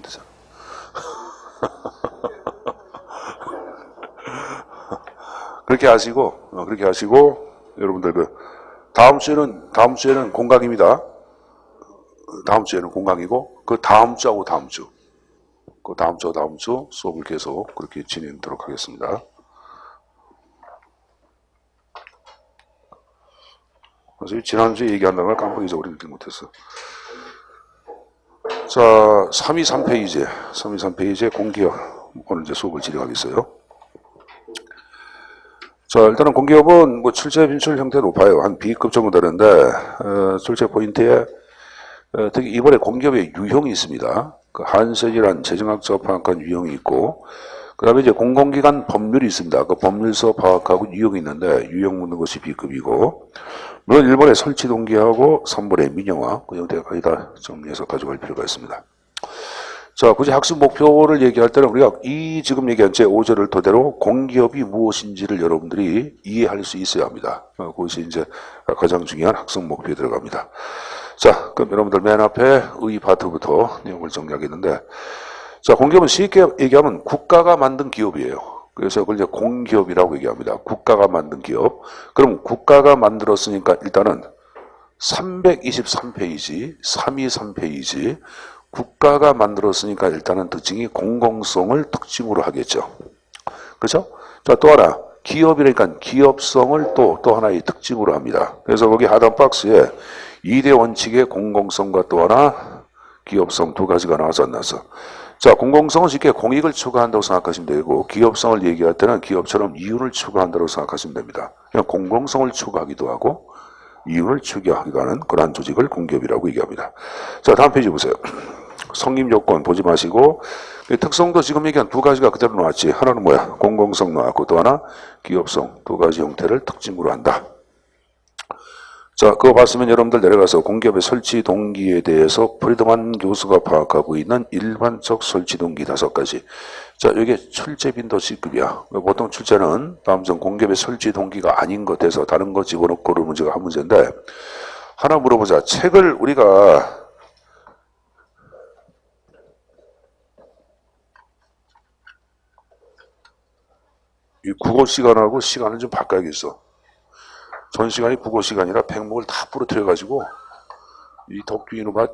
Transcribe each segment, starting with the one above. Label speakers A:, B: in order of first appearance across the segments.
A: 하면 되잖아. 그렇게 하시고, 여러분들 다음 주에는 공강입니다. 다음 주에는 공강이고, 그 다음 주하고 다음 주 수업을 계속 그렇게 진행하도록 하겠습니다. 그래서 지난주에 얘기한다는 걸 깜빡 잊어버리지 못했어. 자, 323페이지에 공기업 오늘 이제 수업을 진행하겠어요. 자, 일단은 공기업은 뭐 출제 빈출 형태 높아요. 한 B급 정도 되는데 출제 포인트에 특히 이번에 공기업의 유형이 있습니다. 그 한세지란 재정학적 파악한 유형이 있고, 그 다음에 이제 공공기관 법률이 있습니다. 그 법률서 파악하고 유형이 있는데, 유형 묻는 것이 B급이고, 물론 1번에 설치 동기하고 3번에 민영화, 그 형태가 거의 다 정리해서 가져갈 필요가 있습니다. 자, 굳이 학습 목표를 얘기할 때는 우리가 이 지금 얘기한 제5절을 토대로 공기업이 무엇인지를 여러분들이 이해할 수 있어야 합니다. 그것이 이제 가장 중요한 학습 목표에 들어갑니다. 자, 그럼 여러분들 맨 앞에 의 파트부터 내용을 정리하겠는데, 자, 공기업은 쉽게 얘기하면 국가가 만든 기업이에요. 그래서 그걸 이제 공기업이라고 얘기합니다. 국가가 만든 기업. 그럼 국가가 만들었으니까 일단은 323페이지, 국가가 만들었으니까 일단은 특징이 공공성을 특징으로 하겠죠. 그렇죠? 자, 또 하나. 기업이니까 기업성을 또 하나의 특징으로 합니다. 그래서 거기 하단 박스에 2대 원칙의 공공성과 또 하나 기업성 두 가지가 나와서 안 나서. 자, 공공성은 쉽게 공익을 추구한다고 생각하시면 되고, 기업성을 얘기할 때는 기업처럼 이윤을 추구한다고 생각하시면 됩니다. 그냥 공공성을 추구하기도 하고 이윤을 추구하기도 하는 그러한 조직을 공기업이라고 얘기합니다. 자, 다음 페이지 보세요. 성립 요건 보지 마시고, 특성도 지금 얘기한 두 가지가 그대로 나왔지. 하나는 뭐야? 공공성 나왔고, 또 하나 기업성, 두 가지 형태를 특징으로 한다. 자, 그거 봤으면 여러분들 내려가서 공기업의 설치 동기에 대해서 프리드만 교수가 파악하고 있는 일반적 설치 동기 5가지. 자, 이게 출제 빈도 C급이야. 보통 출제는 다음선 공기업의 설치 동기가 아닌 것 해서 다른 거 집어넣고 그런 문제가 한 문제인데, 하나 물어보자. 책을 우리가 이 국어 시간하고 시간을 좀 바꿔야겠어. 전 시간이 국어 시간이라 백목을 다 부러뜨려가지고 이 덕규 이놈아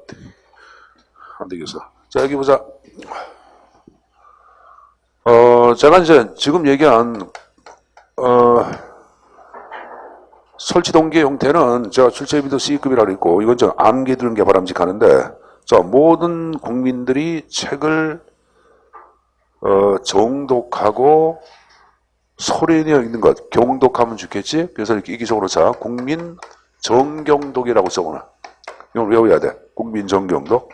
A: 안 되겠어. 자, 여기 보자. 제가 이제 지금 얘기한 설치 동기 형태는 제가 출제비도 C급이라고 했고, 이건 좀 암기 들은 게 바람직하는데, 자, 모든 국민들이 책을 정독하고 소리내어 있는 것, 경독하면 좋겠지? 그래서 이렇게 이기적으로 자, 국민 정경독이라고 써보나. 이걸 외워야 돼. 국민 정경독.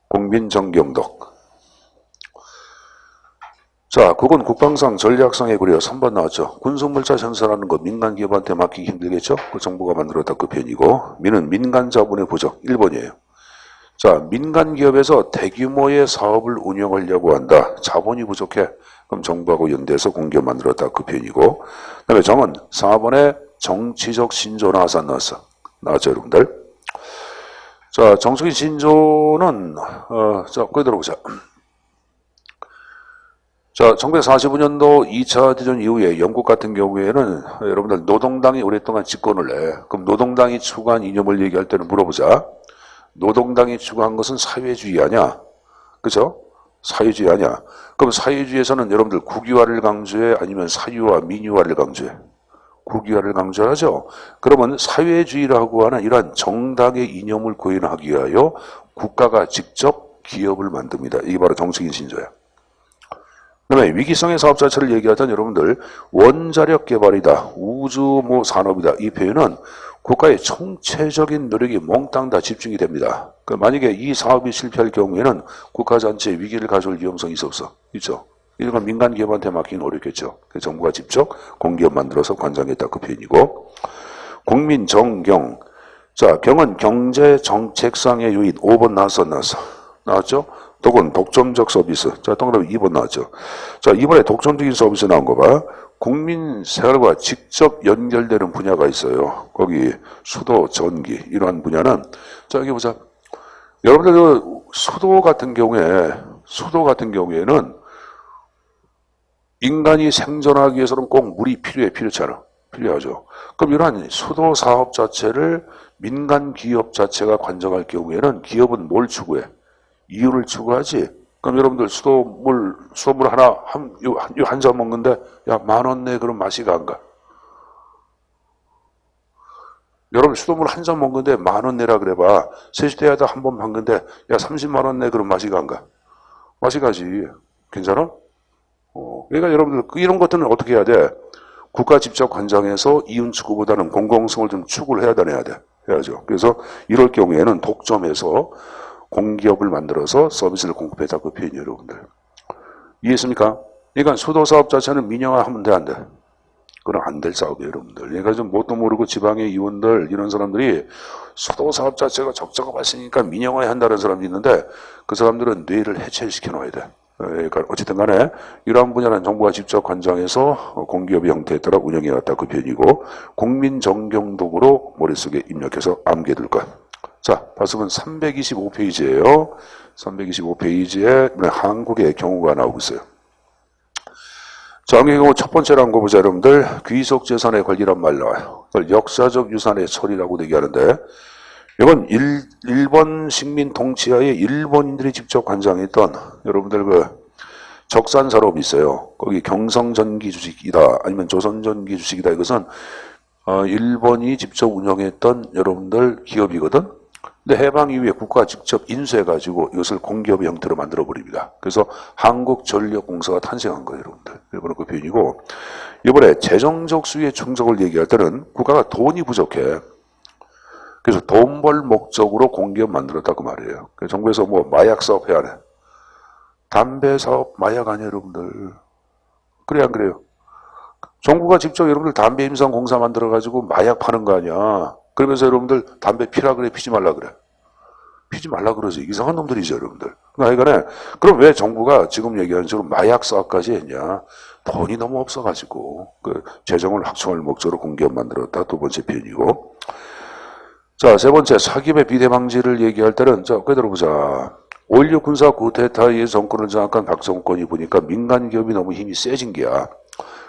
A: 국민 정경독. 자, 그건 국방상 전략상에 그래요. 3번 나왔죠. 군수물자 전설하는 거 민간기업한테 맡기기 힘들겠죠? 그 정부가 만들었다 그 편이고, 민은 민간자본의 부적 1번이에요. 자, 민간기업에서 대규모의 사업을 운영하려고 한다. 자본이 부족해. 그럼 정부하고 연대해서 공기업 만들었다 그 편이고, 그 다음에 정은 4번에 정치적 신조 나와서 안 나왔어. 나왔죠, 여러분들? 자, 정치적인 신조는 자, 거기 들어보자. 자, 1945년도 2차 대전 이후에 영국 같은 경우에는 여러분들 노동당이 오랫동안 집권을 해. 그럼 노동당이 추구한 이념을 얘기할 때는 물어보자. 노동당이 추구한 것은 사회주의 아냐? 그죠? 사회주의 아냐? 그럼 사회주의에서는 여러분들 국유화를 강조해? 아니면 사유화, 민유화를 강조해? 국유화를 강조하죠? 그러면 사회주의라고 하는 이러한 정당의 이념을 구현하기 위하여 국가가 직접 기업을 만듭니다. 이게 바로 정책인 신조야. 그 다음에 위기성의 사업 자체를 얘기하던 여러분들 원자력 개발이다, 우주 산업이다, 이 표현은 국가의 총체적인 노력이 몽땅 다 집중이 됩니다. 만약에 이 사업이 실패할 경우에는 국가 전체의 위기를 가져올 위험성이 있어. 있죠. 이건 민간 기업한테 맡기는 어렵겠죠. 그래서 정부가 직접 공기업 만들어서 관장했다 그 표현이고, 국민 정경. 자, 경은 경제 정책상의 요인 5번 나왔죠? 독은 독점적 서비스. 자, 동그라미 2번 나왔죠. 자, 이번에 독점적인 서비스 나온 거 봐. 국민 생활과 직접 연결되는 분야가 있어요. 거기 수도, 전기 이러한 분야는, 자, 여기 보자. 여러분들 수도 같은 경우에는 인간이 생존하기 위해서는 꼭 물이 필요하잖아. 필요하죠. 그럼 이러한 수도 사업 자체를 민간 기업 자체가 관장할 경우에는 기업은 뭘 추구해? 이윤을 추구하지. 그럼 여러분들 수돗물 하나 한 잔 먹는데 야 10,000원 내 그럼 맛이 간가? 여러분 수돗물 한 잔 먹는데 10,000원 내라 그래봐. 세수대에다 한 번 봤는데 야 30만 원 내 그럼 맛이 간가? 맛이 가지. 괜찮아? 그러니까 여러분들 이런 것들은 어떻게 해야 돼? 국가 직접 관장해서 이윤 추구보다는 공공성을 좀 추구를 해야 돼. 해야죠. 그래서 이럴 경우에는 독점해서 공기업을 만들어서 서비스를 공급했다 그 표현이에요, 여러분들. 이해했습니까? 그러니까 수도사업 자체는 민영화하면 돼, 안 돼? 그건 안 될 사업이에요, 여러분들. 그러니까 좀 뭣도 모르고 지방의 의원들 이런 사람들이 수도사업 자체가 적자가 발생이니까 민영화해야 한다는 사람이 있는데 그 사람들은 뇌를 해체시켜 놓아야 돼. 그러니까 어쨌든 간에 이러한 분야는 정부가 직접 관장해서 공기업의 형태에 따라 운영해왔다 그 표현이고 국민 정경도구로 머릿속에 입력해서 암기해둘 것. 자, 봤으면 325페이지예요. 325페이지에 한국의 경우가 나오고 있어요. 자, 한국의 경우 첫 번째로 한 거 보자, 여러분들. 귀속재산의 권리란 말 나와요. 그걸 역사적 유산의 처리라고 얘기하는데 이건 일본 식민 통치하에 일본인들이 직접 관장했던 여러분들 그 적산산업이 있어요. 거기 경성전기 주식이다 아니면 조선전기 주식이다 이것은 일본이 직접 운영했던 여러분들 기업이거든. 근데 해방 이후에 국가가 직접 인수해가지고 이것을 공기업의 형태로 만들어버립니다. 그래서 한국전력공사가 탄생한 거예요, 여러분들. 일본은 그 표현이고 이번에 재정적 수요의 충족을 얘기할 때는 국가가 돈이 부족해. 그래서 돈 벌 목적으로 공기업 만들었다고 말이에요. 그래서 정부에서 뭐 마약 사업 해야 해. 담배 사업 마약 아니에요, 여러분들. 그래 안 그래요? 정부가 직접 여러분들 담배 임상 공사 만들어가지고 마약 파는 거 아니야. 그러면서 여러분들 담배 피라 그래, 피지 말라 그래. 피지 말라 그러지. 이상한 놈들이죠, 여러분들. 그러니까 그럼 왜 정부가 지금 얘기하는 식으로 마약 사업까지 했냐? 돈이 너무 없어가지고 그 재정을 확충할 목적으로 공기업 만들었다. 두 번째 표현이고. 자, 세 번째, 사기업의 비대 방지를 얘기할 때는, 자, 그대로 보자. 5.16 군사 쿠데타의 정권을 장악한 박정권이 보니까 민간 기업이 너무 힘이 세진 게야.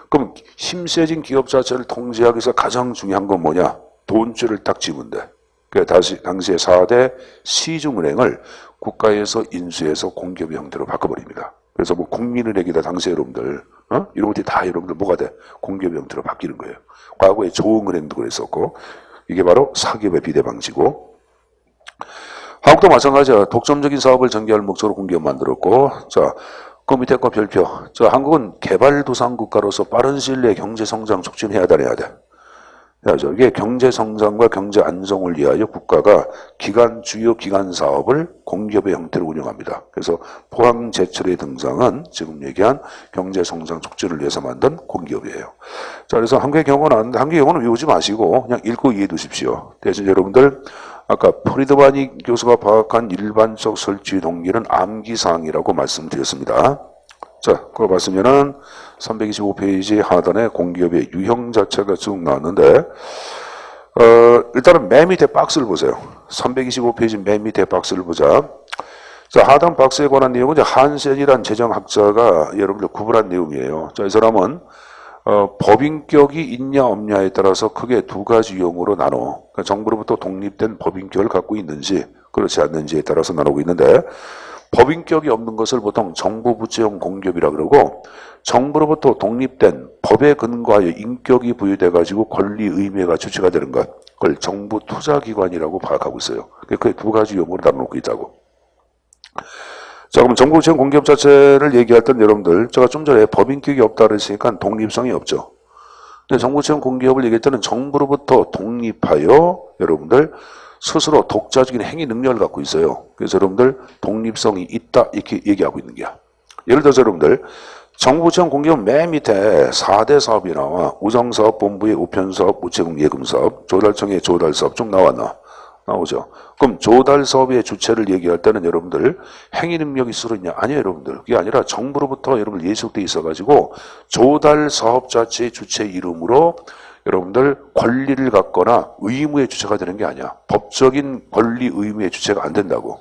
A: 그럼 힘 세진 기업 자체를 통제하기 위해서 가장 중요한 건 뭐냐? 돈줄을 딱 집으면 돼. 그러니까 당시에 4대 시중은행을 국가에서 인수해서 공기업의 형태로 바꿔버립니다. 그래서 뭐 국민은행이다, 당시에 여러분들, 이런 것들이 다 여러분들 뭐가 돼? 공기업의 형태로 바뀌는 거예요. 과거에 조흥은행도 그랬었고, 이게 바로 사기업의 비대 방지고 한국도 마찬가지야. 독점적인 사업을 전개할 목적으로 공기업 만들었고 자, 그 밑에 거 별표. 자, 한국은 개발도상 국가로서 빠른 시일 내에 경제성장 촉진해야 돼. 해야죠. 이게 경제성장과 경제안정을 위하여 국가가 주요 기관 사업을 공기업의 형태로 운영합니다. 그래서 포항제철의 등장은 지금 얘기한 경제성장 촉진을 위해서 만든 공기업이에요. 자, 그래서 한국의 경우는 외우지 마시고 그냥 읽고 이해해 두십시오. 대신 여러분들 아까 프리드바니 교수가 파악한 일반적 설치 동기는 암기사항이라고 말씀드렸습니다. 자, 그거 봤으면은 325페이지 하단에 공기업의 유형 자체가 쭉 나왔는데 일단은 맨 밑에 박스를 보세요. 325페이지 맨 밑에 박스를 보자. 자, 하단 박스에 관한 내용은 이제 한센이란 재정학자가 여러분들 구분한 내용이에요. 자, 이 사람은 법인격이 있냐 없냐에 따라서 크게 두 가지 유형으로 나눠. 그러니까 정부로부터 독립된 법인격을 갖고 있는지 그렇지 않는지에 따라서 나누고 있는데 법인격이 없는 것을 보통 정부 부채형 공기업이라 그러고 정부로부터 독립된 법에 근거하여 인격이 부여돼가지고 권리 의무가 주체가 되는 것 그걸 정부 투자기관이라고 파악하고 있어요. 그 두 가지 용어로 나눠놓고 있다고. 자, 그럼 정부 부채형 공기업 자체를 얘기할 땐 여러분들 제가 좀 전에 법인격이 없다 그랬으니까 독립성이 없죠. 근데 정부 부채형 공기업을 얘기할 때는 정부로부터 독립하여 여러분들 스스로 독자적인 행위 능력을 갖고 있어요. 그래서 여러분들 독립성이 있다 이렇게 얘기하고 있는 거야. 예를 들어서 여러분들 정부부처형 공기업 맨 밑에 4대 사업이 나와. 우정사업본부의 우편사업, 우체국 예금사업, 조달청의 조달사업 쭉 나오죠. 그럼 조달사업의 주체를 얘기할 때는 여러분들 행위 능력이 스스로 있냐? 아니에요, 여러분들. 그게 아니라 정부로부터 여러분들 예속돼 있어가지고 조달사업 자체의 주체 이름으로 여러분들 권리를 갖거나 의무의 주체가 되는 게 아니야. 법적인 권리 의무의 주체가 안 된다고.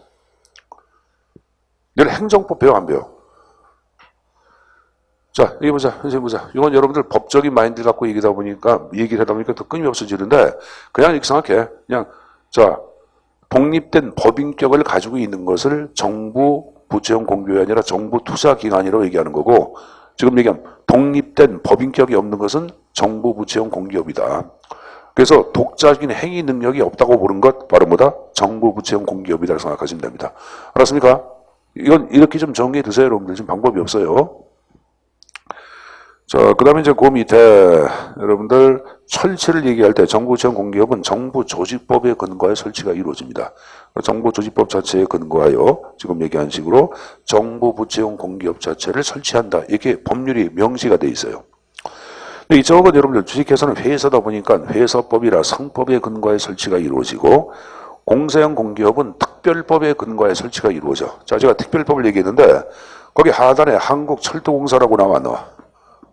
A: 여러분들 행정법 배워 안 배워? 자, 여기 보자. 선생님 보자. 이건 여러분들 법적인 마인드 갖고 얘기하다 보니까 더 끊임없어지는데, 그냥 이렇게 생각해. 그냥, 자, 독립된 법인격을 가지고 있는 것을 정부 부채형 공기업이 아니라 정부 투자기관이라고 얘기하는 거고, 지금 얘기한 독립된 법인격이 없는 것은 정부 부채형 공기업이다. 그래서 독자적인 행위 능력이 없다고 보는 것, 바로 뭐다? 정부 부채형 공기업이다 생각하시면 됩니다. 알았습니까? 이건 이렇게 좀 정리해 두세요, 여러분들. 지금 방법이 없어요. 자, 그 다음에 이제 그 밑에 여러분들 설치를 얘기할 때 정부 부채형 공기업은 정부 조직법에 근거하여 설치가 이루어집니다. 정부 조직법 자체에 근거하여 지금 얘기한 식으로 정부 부채형 공기업 자체를 설치한다. 이게 법률이 명시가 돼 있어요. 근데 이쪽은 여러분들 주식회사는 회사다 보니까 회사법이라 상법에 근거하여 설치가 이루어지고, 공사형 공기업은 특별법에 근거하여 설치가 이루어져. 자, 제가 특별법을 얘기했는데 거기 하단에 한국철도공사라고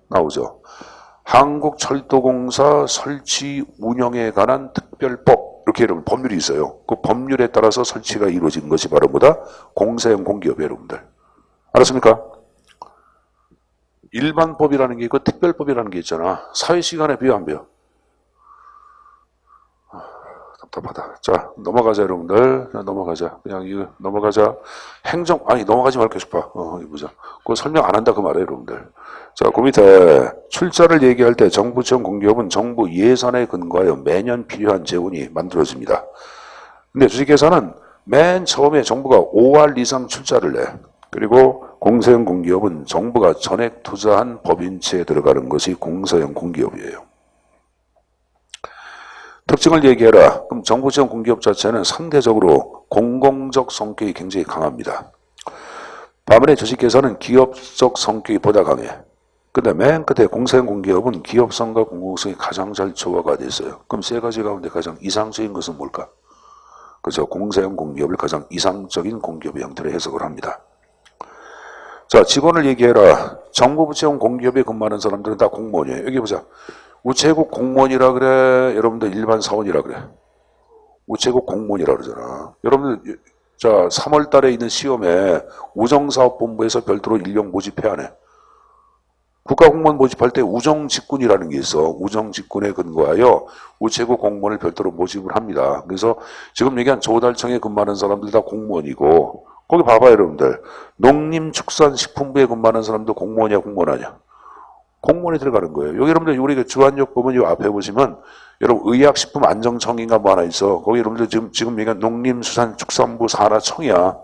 A: 나오죠. 한국철도공사 설치 운영에 관한 특별법, 이렇게 여러분 법률이 있어요. 그 법률에 따라서 설치가 이루어진 것이 바로 뭐다? 공사형 공기업이에요, 여러분들. 알았습니까? 일반법이라는 게 있고 특별법이라는 게 있잖아. 사회시간에 비어 안 비어? 답답하다. 자, 넘어가자, 여러분들. 자, 넘어가자. 그냥 이거 넘어가자. 넘어가지 말고 계속 봐. 이거 보자. 그거 설명 안 한다 그 말이에요, 여러분들. 자, 그 밑에 출자를 얘기할 때 정부청 공기업은 정부 예산에 근거하여 매년 필요한 재원이 만들어집니다. 근데 주식회사는 맨 처음에 정부가 5할 이상 출자를 내. 그리고 공사형 공기업은 정부가 전액 투자한 법인체에 들어가는 것이 공사형 공기업이에요. 특징을 얘기해라. 그럼 정부청 공기업 자체는 상대적으로 공공적 성격이 굉장히 강합니다. 반면에 주식회사는 기업적 성격이 보다 강해. 근데 맨 끝에 공사형 공기업은 기업성과 공공성이 가장 잘 조화가 돼 있어요. 그럼 세 가지 가운데 가장 이상적인 것은 뭘까? 그죠? 공사형 공기업을 가장 이상적인 공기업의 형태로 해석을 합니다. 자, 직원을 얘기해라. 정부 부채형 공기업에 근무하는 사람들은 다 공무원이에요. 여기 보자. 우체국 공무원이라 그래? 여러분들 일반 사원이라 그래? 우체국 공무원이라 그러잖아. 여러분들, 자, 3월 달에 있는 시험에 우정사업본부에서 별도로 인력 모집해 안 해? 국가공무원 모집할 때 우정직군이라는 게 있어. 우정직군에 근거하여 우체국 공무원을 별도로 모집을 합니다. 그래서 지금 얘기한 조달청에 근무하는 사람들 다 공무원이고, 거기 봐봐요, 여러분들. 농림축산식품부에 근무하는 사람도 공무원이야, 공무원 아니야? 공무원이 들어가는 거예요. 여기 여러분들 우리 주한역 보면 이 앞에 보시면 여러분 의약식품안정청인가 뭐 하나 있어. 거기 여러분들 지금 얘기한 농림수산축산부 산하청이야.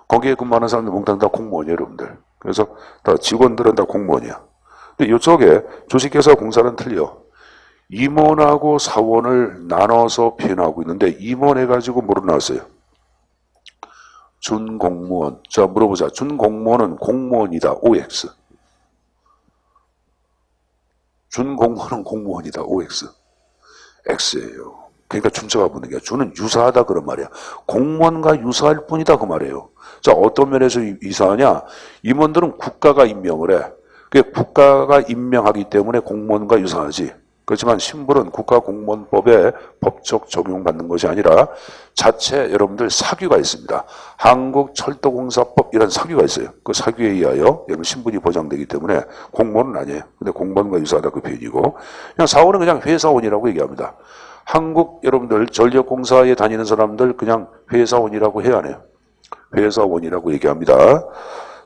A: 거기에 근무하는 사람들 몽땅 다 공무원이에요, 여러분들. 그래서 다 직원들은 다 공무원이야. 근데 이쪽에 주식회사 공사는 틀려. 임원하고 사원을 나눠서 표현하고 있는데 임원 해가지고 뭐로 나왔어요? 준공무원. 자, 물어보자. 준공무원은 공무원이다. OX. 준공무원은 공무원이다. OX. X예요. 그러니까 준자가 붙는 게 준은 유사하다 그런 말이야. 공무원과 유사할 뿐이다 그 말이에요. 자, 어떤 면에서 유사하냐? 임원들은 국가가 임명을 해. 그게 국가가 임명하기 때문에 공무원과 유사하지. 그렇지만 신분은 국가공무원법에 법적 적용받는 것이 아니라 자체 여러분들 사규가 있습니다. 한국철도공사법 이런 사규가 있어요. 그 사규에 의하여 여러분 신분이 보장되기 때문에 공무원은 아니에요. 근데 공무원과 유사하다 그 표현이고, 그냥 사원은 그냥 회사원이라고 얘기합니다. 한국 여러분들 전력공사에 다니는 사람들 그냥 회사원이라고 해야 하네요. 회사원이라고 얘기합니다.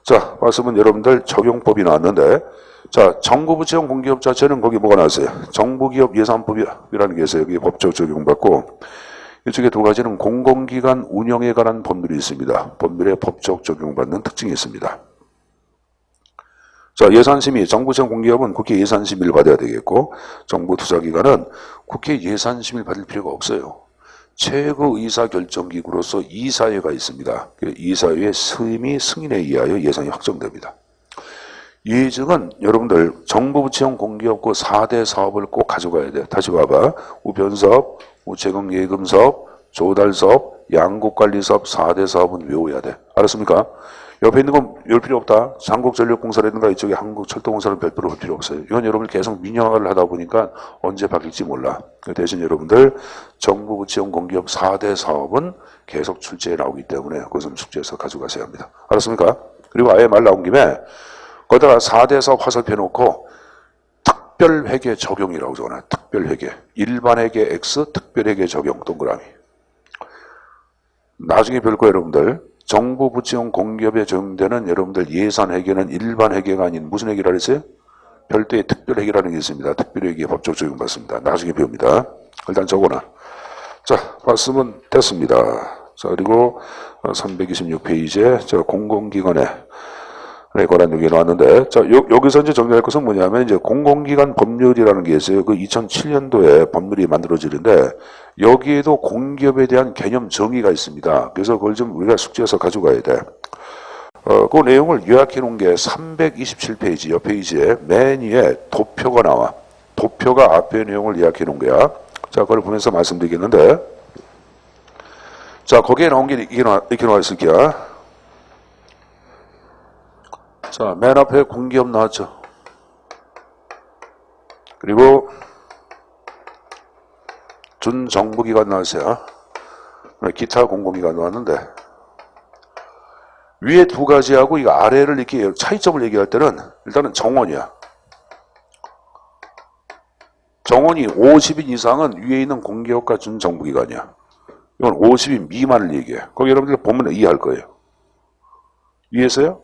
A: 자, 말씀은 여러분들 적용법이 나왔는데, 자, 정부부채형 공기업 자체는 거기 뭐가 나왔어요? 정부기업 예산법이라는 게 있어요. 여기 법적 적용받고, 이쪽에 두 가지는 공공기관 운영에 관한 법률이 있습니다. 법률에 법적 적용받는 특징이 있습니다. 자, 예산심의, 정부청 공기업은 국회 예산심의를 받아야 되겠고, 정부투자기관은 국회 예산심의를 받을 필요가 없어요. 최고 의사결정기구로서 이사회가 있습니다. 이사회의 승인에 의하여 예산이 확정됩니다. 예증은 여러분들 정부부채형 공기업고 4대 사업을 꼭 가져가야 돼. 다시 봐봐. 우편사업, 우체국 예금사업, 조달사업, 양국관리사업, 4대 사업은 외워야 돼. 알았습니까? 옆에 있는 건 외울 필요 없다. 한국전력공사라든가 이쪽에 한국철도공사는 별도로 할 필요 없어요. 이건 여러분들 계속 민영화를 하다 보니까 언제 바뀔지 몰라. 대신 여러분들 정부 지원 공기업 4대 사업은 계속 출제에 나오기 때문에 그것은 숙제에서 가져가셔야 합니다. 알았습니까? 그리고 아예 말 나온 김에 거기다가 4대 사업 화살표 놓고 특별회계 적용이라고 적어놔. 특별회계. 일반회계 X, 특별회계 적용 동그라미. 나중에 별 거예요, 여러분들. 정부 부지원 공기업에 적용되는 여러분들 예산 회계는 일반 회계가 아닌 무슨 회계라 그랬어요? 별도의 특별 회계라는 게 있습니다. 특별 회계 법적 적용 받습니다. 나중에 배웁니다. 일단 적어놔. 자, 말씀은 됐습니다. 자, 그리고 326페이지에 저 공공기관에 관한 얘기 나왔는데, 자, 여기서 이제 정리할 것은 뭐냐면, 이제 공공기관 법률이라는 게 있어요. 그 2007년도에 법률이 만들어지는데, 여기에도 공기업에 대한 개념 정의가 있습니다. 그래서 그걸 좀 우리가 숙지해서 가져가야 돼. 그 내용을 요약해 놓은 게 327페이지, 옆 페이지에 맨 위에 도표가 나와. 도표가 앞에 내용을 요약해 놓은 거야. 자, 그걸 보면서 말씀드리겠는데, 자, 거기에 나온 게 이렇게 나와 있을 게야. 자, 맨 앞에 공기업 나왔죠. 그리고 준정부기관 나왔어요. 기타 공공기관 나왔는데 위에 두 가지하고 이거 아래를 이렇게 차이점을 얘기할 때는 일단은 정원이야. 정원이 50인 이상은 위에 있는 공기업과 준정부기관이야. 이건 50인 미만을 얘기해. 거기 여러분들 보면 이해할 거예요. 이해했어요?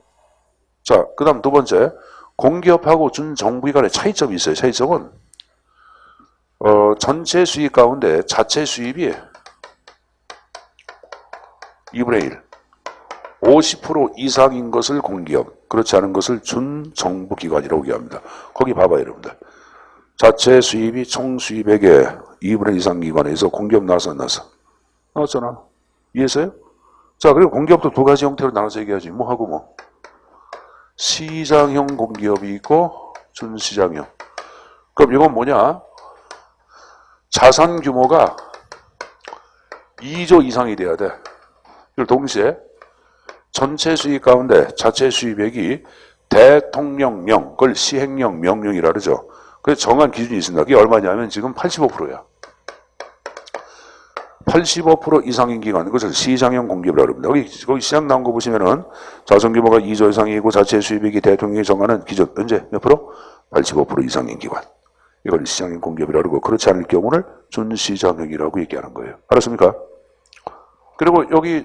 A: 자, 그 다음 두 번째, 공기업하고 준정부기관의 차이점이 있어요. 차이점은 전체 수입 가운데 자체 수입이 2분의 1, 50% 이상인 것을 공기업, 그렇지 않은 것을 준정부기관이라고 얘기합니다. 거기 봐봐요, 여러분들. 자체 수입이 총 수입액의 2분의 1 이상 기관에서 공기업 나왔어, 안 나왔어? 나왔잖아. 이해했어요? 자, 그리고 공기업도 두 가지 형태로 나눠서 얘기하지. 뭐 하고 뭐. 시장형 공기업이 있고 준시장형. 그럼 이건 뭐냐? 자산 규모가 2조 이상이 돼야 돼. 그리고 동시에 전체 수입 가운데 자체 수입액이 대통령령, 그걸 시행령, 명령이라 그러죠. 그래서 정한 기준이 있습니다. 그게 얼마냐면 지금 85%야. 85% 이상인 기관, 그것을 시장형 공기업이라고 합니다. 거기 시장 나온 거 보시면은 자산 규모가 2조 이상이고 자체 수입액이 대통령이 정하는 기준, 언제 몇 프로? 85% 이상인 기관. 이걸 시장형 공기업이라고 하고, 그렇지 않을 경우를 준시장형이라고 얘기하는 거예요. 알았습니까? 그리고 여기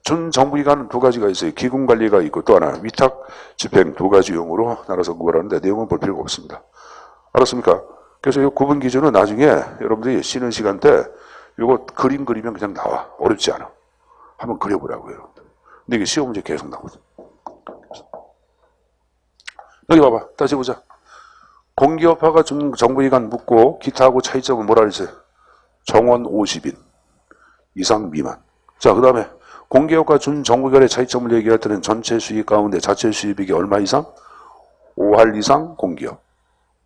A: 준정부기관은 두 가지가 있어요. 기금관리가 있고 또 하나 위탁 집행 두 가지 용어로 나눠서 구분하는데 내용은 볼 필요가 없습니다. 알았습니까? 그래서 이 구분 기준은 나중에 여러분들이 쉬는 시간 때 이거 그림 그리면 그냥 나와. 어렵지 않아. 한번 그려보라고요, 여러분들. 근데 이게 시험 문제 계속 나오거든. 여기 봐봐. 다시 보자. 공기업화가 준정부기관 묻고 기타하고 차이점은 뭐라 그랬어요? 정원 50인 이상 미만. 자, 그 다음에 공기업과 준정부기관의 차이점을 얘기할 때는 전체 수입 가운데 자체 수입액이 얼마 이상? 5할 이상 공기업.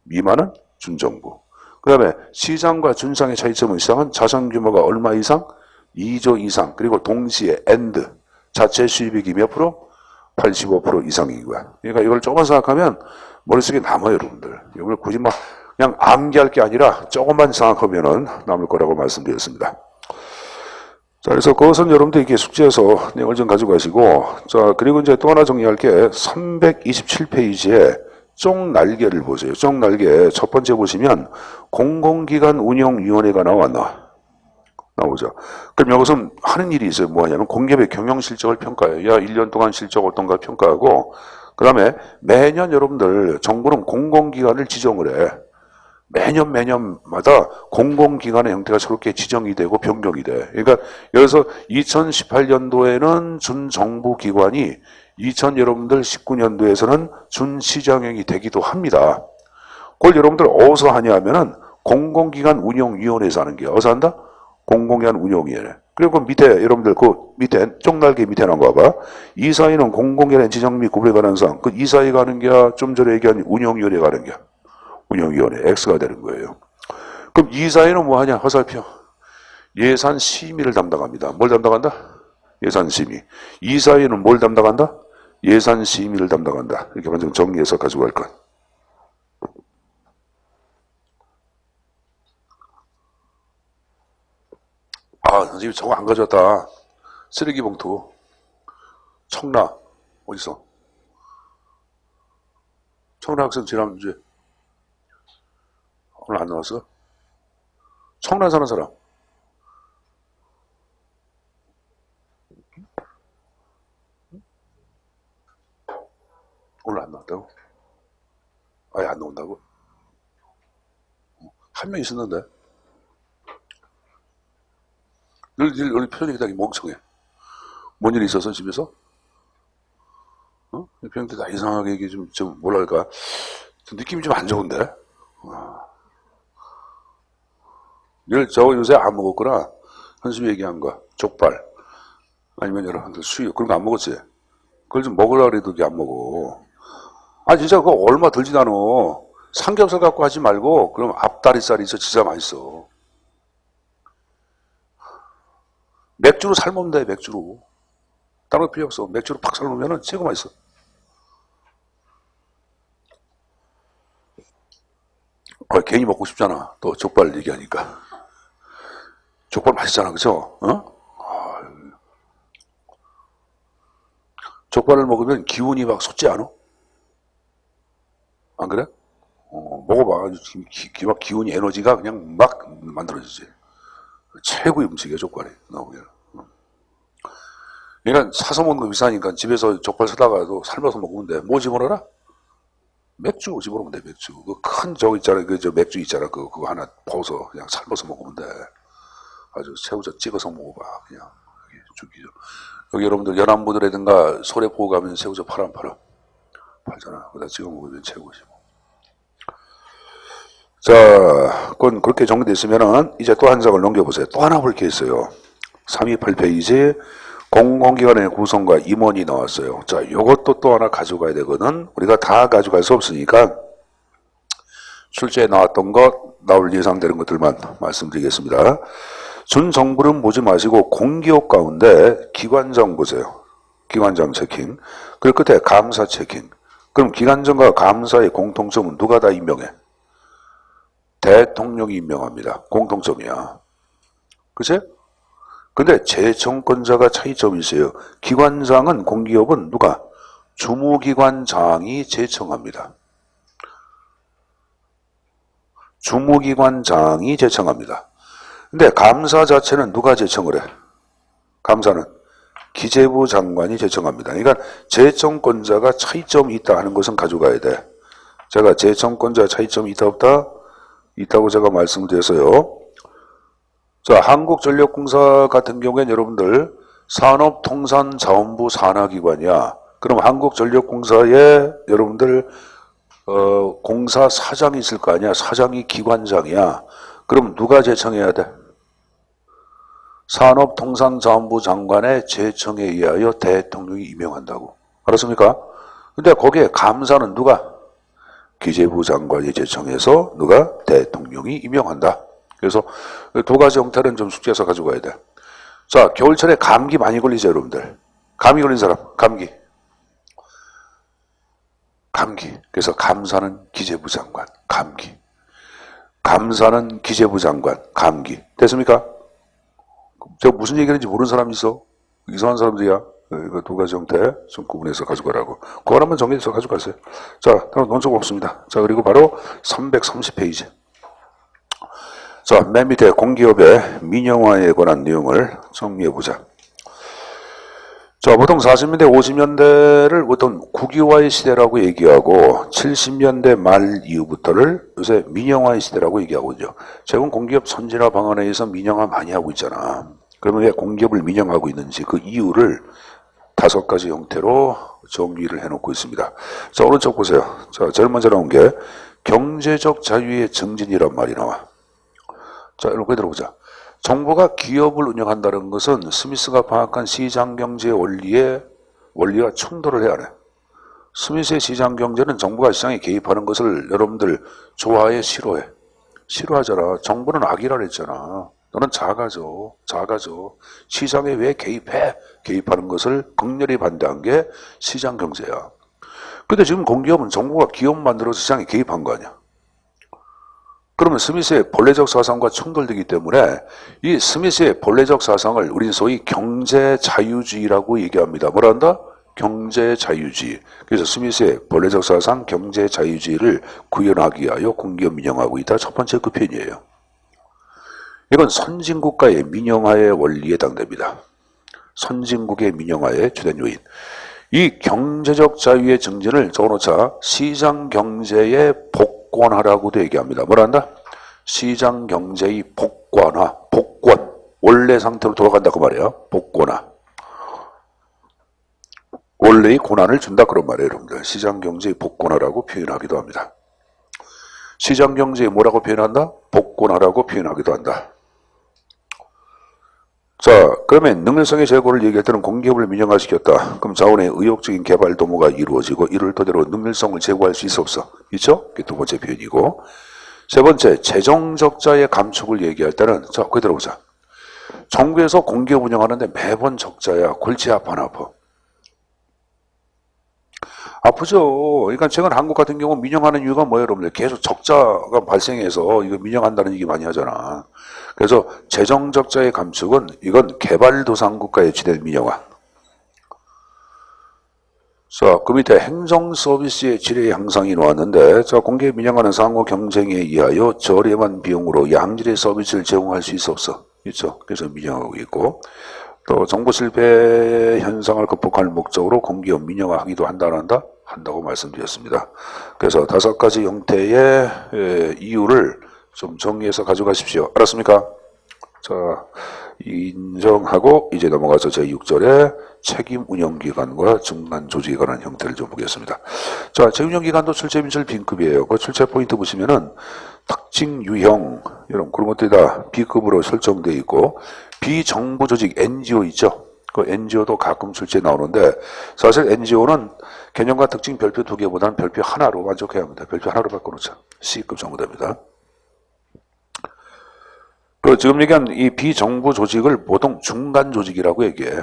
A: 미만은 준정부. 그 다음에 시장과 준상의 차이점은 시장은 자산 규모가 얼마 이상? 2조 이상. 그리고 동시에 엔드. 자체 수입액이 몇 프로? 85% 이상인 거야. 그러니까 이걸 조금만 생각하면 머릿속에 남아요, 여러분들. 이걸 굳이 막 그냥 암기할 게 아니라 조금만 생각하면은 남을 거라고 말씀드렸습니다. 자, 그래서 그것은 여러분들 이렇게 숙지해서 내용을 좀 가져가시고, 자, 그리고 이제 또 하나 정리할 게 327페이지에 쪽 날개를 보세요. 쪽 날개 첫 번째 보시면 공공기관 운영위원회가 나오죠. 그럼 여기서 하는 일이 있어요. 뭐 하냐면 공기업의 경영 실적을 평가해요. 야, 1년 동안 실적 어떤가 평가하고, 그 다음에 매년 여러분들 정부는 공공기관을 지정을 해. 매년마다 공공기관의 형태가 저렇게 지정이 되고 변경이 돼. 그러니까 여기서 2018년도에는 준정부기관이 여러분들 19년도에서는 준시장형이 되기도 합니다. 그걸 여러분들 어디서 하냐 하면은 공공기관 운영위원회에서 하는 게 어디서 한다? 공공기관 운영위원회. 그리고 그 밑에 여러분들 그 밑에 쪽날개 밑에 나온 거 봐봐. 이사회는 공공기관의 지정 및 구분에 관한 사항. 그 이사회가 하는 게 좀 전에 얘기한 운영위원회가 하는 게 운영위원회 X가 되는 거예요. 그럼 이사회는 뭐 하냐? 화살표. 예산 심의를 담당합니다. 뭘 담당한다? 예산 심의. 이사회는 뭘 담당한다? 예산 심의를 담당한다. 이렇게 먼저 정리해서 가지고 갈 것. 아, 선생님 저거 안 가져왔다. 쓰레기 봉투. 청라. 어디서? 청라 학생 지난주에. 오늘 안 나왔어? 청라 사는 사람. 오늘 안 나왔다고? 아예 안 나온다고? 한 명 있었는데. 늘 표정이 다 멍청해. 뭔 일이 있어서 집에서? 어? 표정이 다 이상하게 이게 좀 뭐랄까. 느낌이 좀 안 좋은데? 저 요새 안 먹었구나. 현수이 얘기한 거. 족발. 아니면 여러분들 수육. 그런 거 안 먹었지? 그걸 좀 먹으려고 해도 이게 안 먹어. 아, 진짜 그거 얼마 들지도 않아. 삼겹살 갖고 하지 말고, 그럼 앞다리살이 있어. 진짜 맛있어. 맥주로 삶으면 돼, 맥주로. 다른 거 필요 없어. 맥주로 팍 삶으면 최고 맛있어. 괜히 먹고 싶잖아. 또 족발 얘기하니까. 족발 맛있잖아, 그죠? 어? 족발을 먹으면 기운이 막 솟지 않아? 안 그래? 먹어봐. 기운이, 에너지가 그냥 막 만들어지지. 최고의 음식이야, 족발이. 나오기는. 그러니까 사서 먹는 거 비싸니까 집에서 족발 사다가도 삶아서 먹으면 돼. 뭐 집어넣어라? 맥주 집어넣으면 돼, 맥주. 그 큰 저거 있잖아. 저 맥주 있잖아. 그거 하나 벗어. 그냥 삶아서 먹으면 돼. 아주 새우젓 찍어서 먹어봐. 그냥. 여기, 죽이죠. 여기 여러분들 연안부두라든가 소래포 가면 새우젓 팔아 안 팔아? 팔잖아. 거기다 찍어 먹으면 최고지. 자, 그건 그렇게 정리됐으면은 이제 또 한 장을 넘겨보세요. 또 하나 볼 게 있어요. 328페이지 공공기관의 구성과 임원이 나왔어요. 자, 요것도 또 하나 가져가야 되거든. 우리가 다 가져갈 수 없으니까 출제에 나왔던 것, 나올 예상되는 것들만 말씀드리겠습니다. 준정부는 보지 마시고 공기업 가운데 기관장 보세요. 기관장 체킹. 그리고 끝에 감사 체킹. 그럼 기관장과 감사의 공통점은 누가 다 임명해? 대통령이 임명합니다. 공통점이야. 그치? 근데 재청권자가 차이점이 있어요. 기관장은 공기업은 누가? 주무기관장이 제청합니다. 주무기관장이 제청합니다. 근데 감사 자체는 누가 제청을 해? 감사는 기재부 장관이 제청합니다. 그러니까 재청권자가 차이점이 있다 하는 것은 가져가야 돼. 제가 재청권자 차이점이 있다 없다? 있다고 제가 말씀드렸어요. 자, 한국전력공사 같은 경우에는 여러분들 산업통상자원부 산하기관이야. 그럼 한국전력공사에 여러분들 공사 사장이 있을 거 아니야. 사장이 기관장이야. 그럼 누가 제청해야 돼? 산업통상자원부 장관의 제청에 의하여 대통령이 임명한다고. 알았습니까? 근데 거기에 감사는 누가? 기재부 장관이 제청해서 누가? 대통령이 임명한다. 그래서 두 가지 형태는 좀 숙지해서 가지고 가야 돼. 자, 겨울철에 감기 많이 걸리죠, 여러분들. 감기 걸린 사람, 감기. 감기. 그래서 감사는 기재부 장관, 감기. 감사는 기재부 장관, 감기. 됐습니까? 저 무슨 얘기하는지 모르는 사람이 있어? 이상한 사람들이야. 이거 두 가지 형태 좀 구분해서 가져가라고. 그거 한번 정리해서 가져가세요. 자, 다음 논적 없습니다. 자, 그리고 바로 330페이지. 자, 맨 밑에 공기업의 민영화에 관한 내용을 정리해보자. 자, 보통 40년대, 50년대를 어떤 국유화의 시대라고 얘기하고 70년대 말 이후부터를 요새 민영화의 시대라고 얘기하고 있죠. 최근 공기업 선진화 방안에 의해서 민영화 많이 하고 있잖아. 그러면 왜 공기업을 민영화하고 있는지 그 이유를 5가지 형태로 정리를 해놓고 있습니다. 자, 오른쪽 보세요. 자, 제일 먼저 나온 게 경제적 자유의 증진이란 말이 나와. 자, 이렇게 들어보자. 정부가 기업을 운영한다는 것은 스미스가 파악한 시장경제의 원리와 충돌을 해야 해. 스미스의 시장경제는 정부가 시장에 개입하는 것을 여러분들 좋아해, 싫어해? 싫어하잖아. 정부는 악이라 그랬잖아. 너는 작아져. 시장에 왜 개입해? 개입하는 것을 극렬히 반대한 게 시장 경제야. 근데 지금 공기업은 정부가 기업 만들어서 시장에 개입한 거 아니야. 그러면 스미스의 본래적 사상과 충돌되기 때문에 이 스미스의 본래적 사상을 우린 소위 경제자유주의라고 얘기합니다. 뭐라 한다? 경제자유주의. 그래서 스미스의 본래적 사상 경제자유주의를 구현하기 위하여 공기업 민영화하고 있다. 첫 번째 그 편이에요. 이건 선진국가의 민영화의 원리에 해당됩니다. 선진국의 민영화의 주된 요인. 이 경제적 자유의 증진을 적어놓자 시장 경제의 복권화라고도 얘기합니다. 뭐라 한다? 시장 경제의 복권화, 복권. 원래 상태로 돌아간다 그 말이에요. 복권화. 원래의 고난을 준다 그런 말이에요, 여러분들. 시장 경제의 복권화라고 표현하기도 합니다. 시장 경제의 뭐라고 표현한다? 복권화라고 표현하기도 한다. 자, 그러면 능률성의 제고를 얘기할 때는 공기업을 민영화시켰다. 그럼 자원의 의욕적인 개발 도모가 이루어지고 이를 토대로 능률성을 제고할 수 있어 없어? 있죠? 그게 두 번째 표현이고. 세 번째, 재정 적자의 감축을 얘기할 때는 자, 거기 들어보자. 정부에서 공기업 운영하는데 매번 적자야. 골치 아파 안 아파? 아프죠. 그러니까 최근 한국 같은 경우 민영하는 이유가 뭐예요, 여러분들? 계속 적자가 발생해서 이거 민영한다는 얘기 많이 하잖아. 그래서 재정 적자의 감축은 이건 개발도상국가의 주된 민영화. 자, 그 밑에 행정 서비스의 질의 향상이 나왔는데, 자, 공개 민영화는 상호 경쟁에 의하여 저렴한 비용으로 양질의 서비스를 제공할 수 있어 없어? 있죠. 그래서 민영화하고 있고. 또 정부 실패 현상을 극복할 목적으로 공기업 민영화하기도 한다 안 한다? 한다고 말씀드렸습니다. 그래서 5가지 형태의 이유를 좀 정리해서 가져가십시오. 알았습니까? 자, 인정하고 이제 넘어가서 제6절에 책임 운영기관과 중간 조직에 관한 형태를 좀 보겠습니다. 자, 책임 운영기관도 출제 민출 B급이에요. 그 출제 포인트 보시면은 특징 유형 이런 그런 것들이 다 B급으로 설정되어 있고 비정부 조직 NGO 있죠. 그 NGO도 가끔 출제에 나오는데 사실 NGO는 개념과 특징 별표 2개보다는 별표 하나로 만족해야 합니다. 별표 하나로 바꿔놓자. C급 정도 됩니다. 그 지금 얘기한 이 비정부 조직을 보통 중간 조직이라고 얘기해.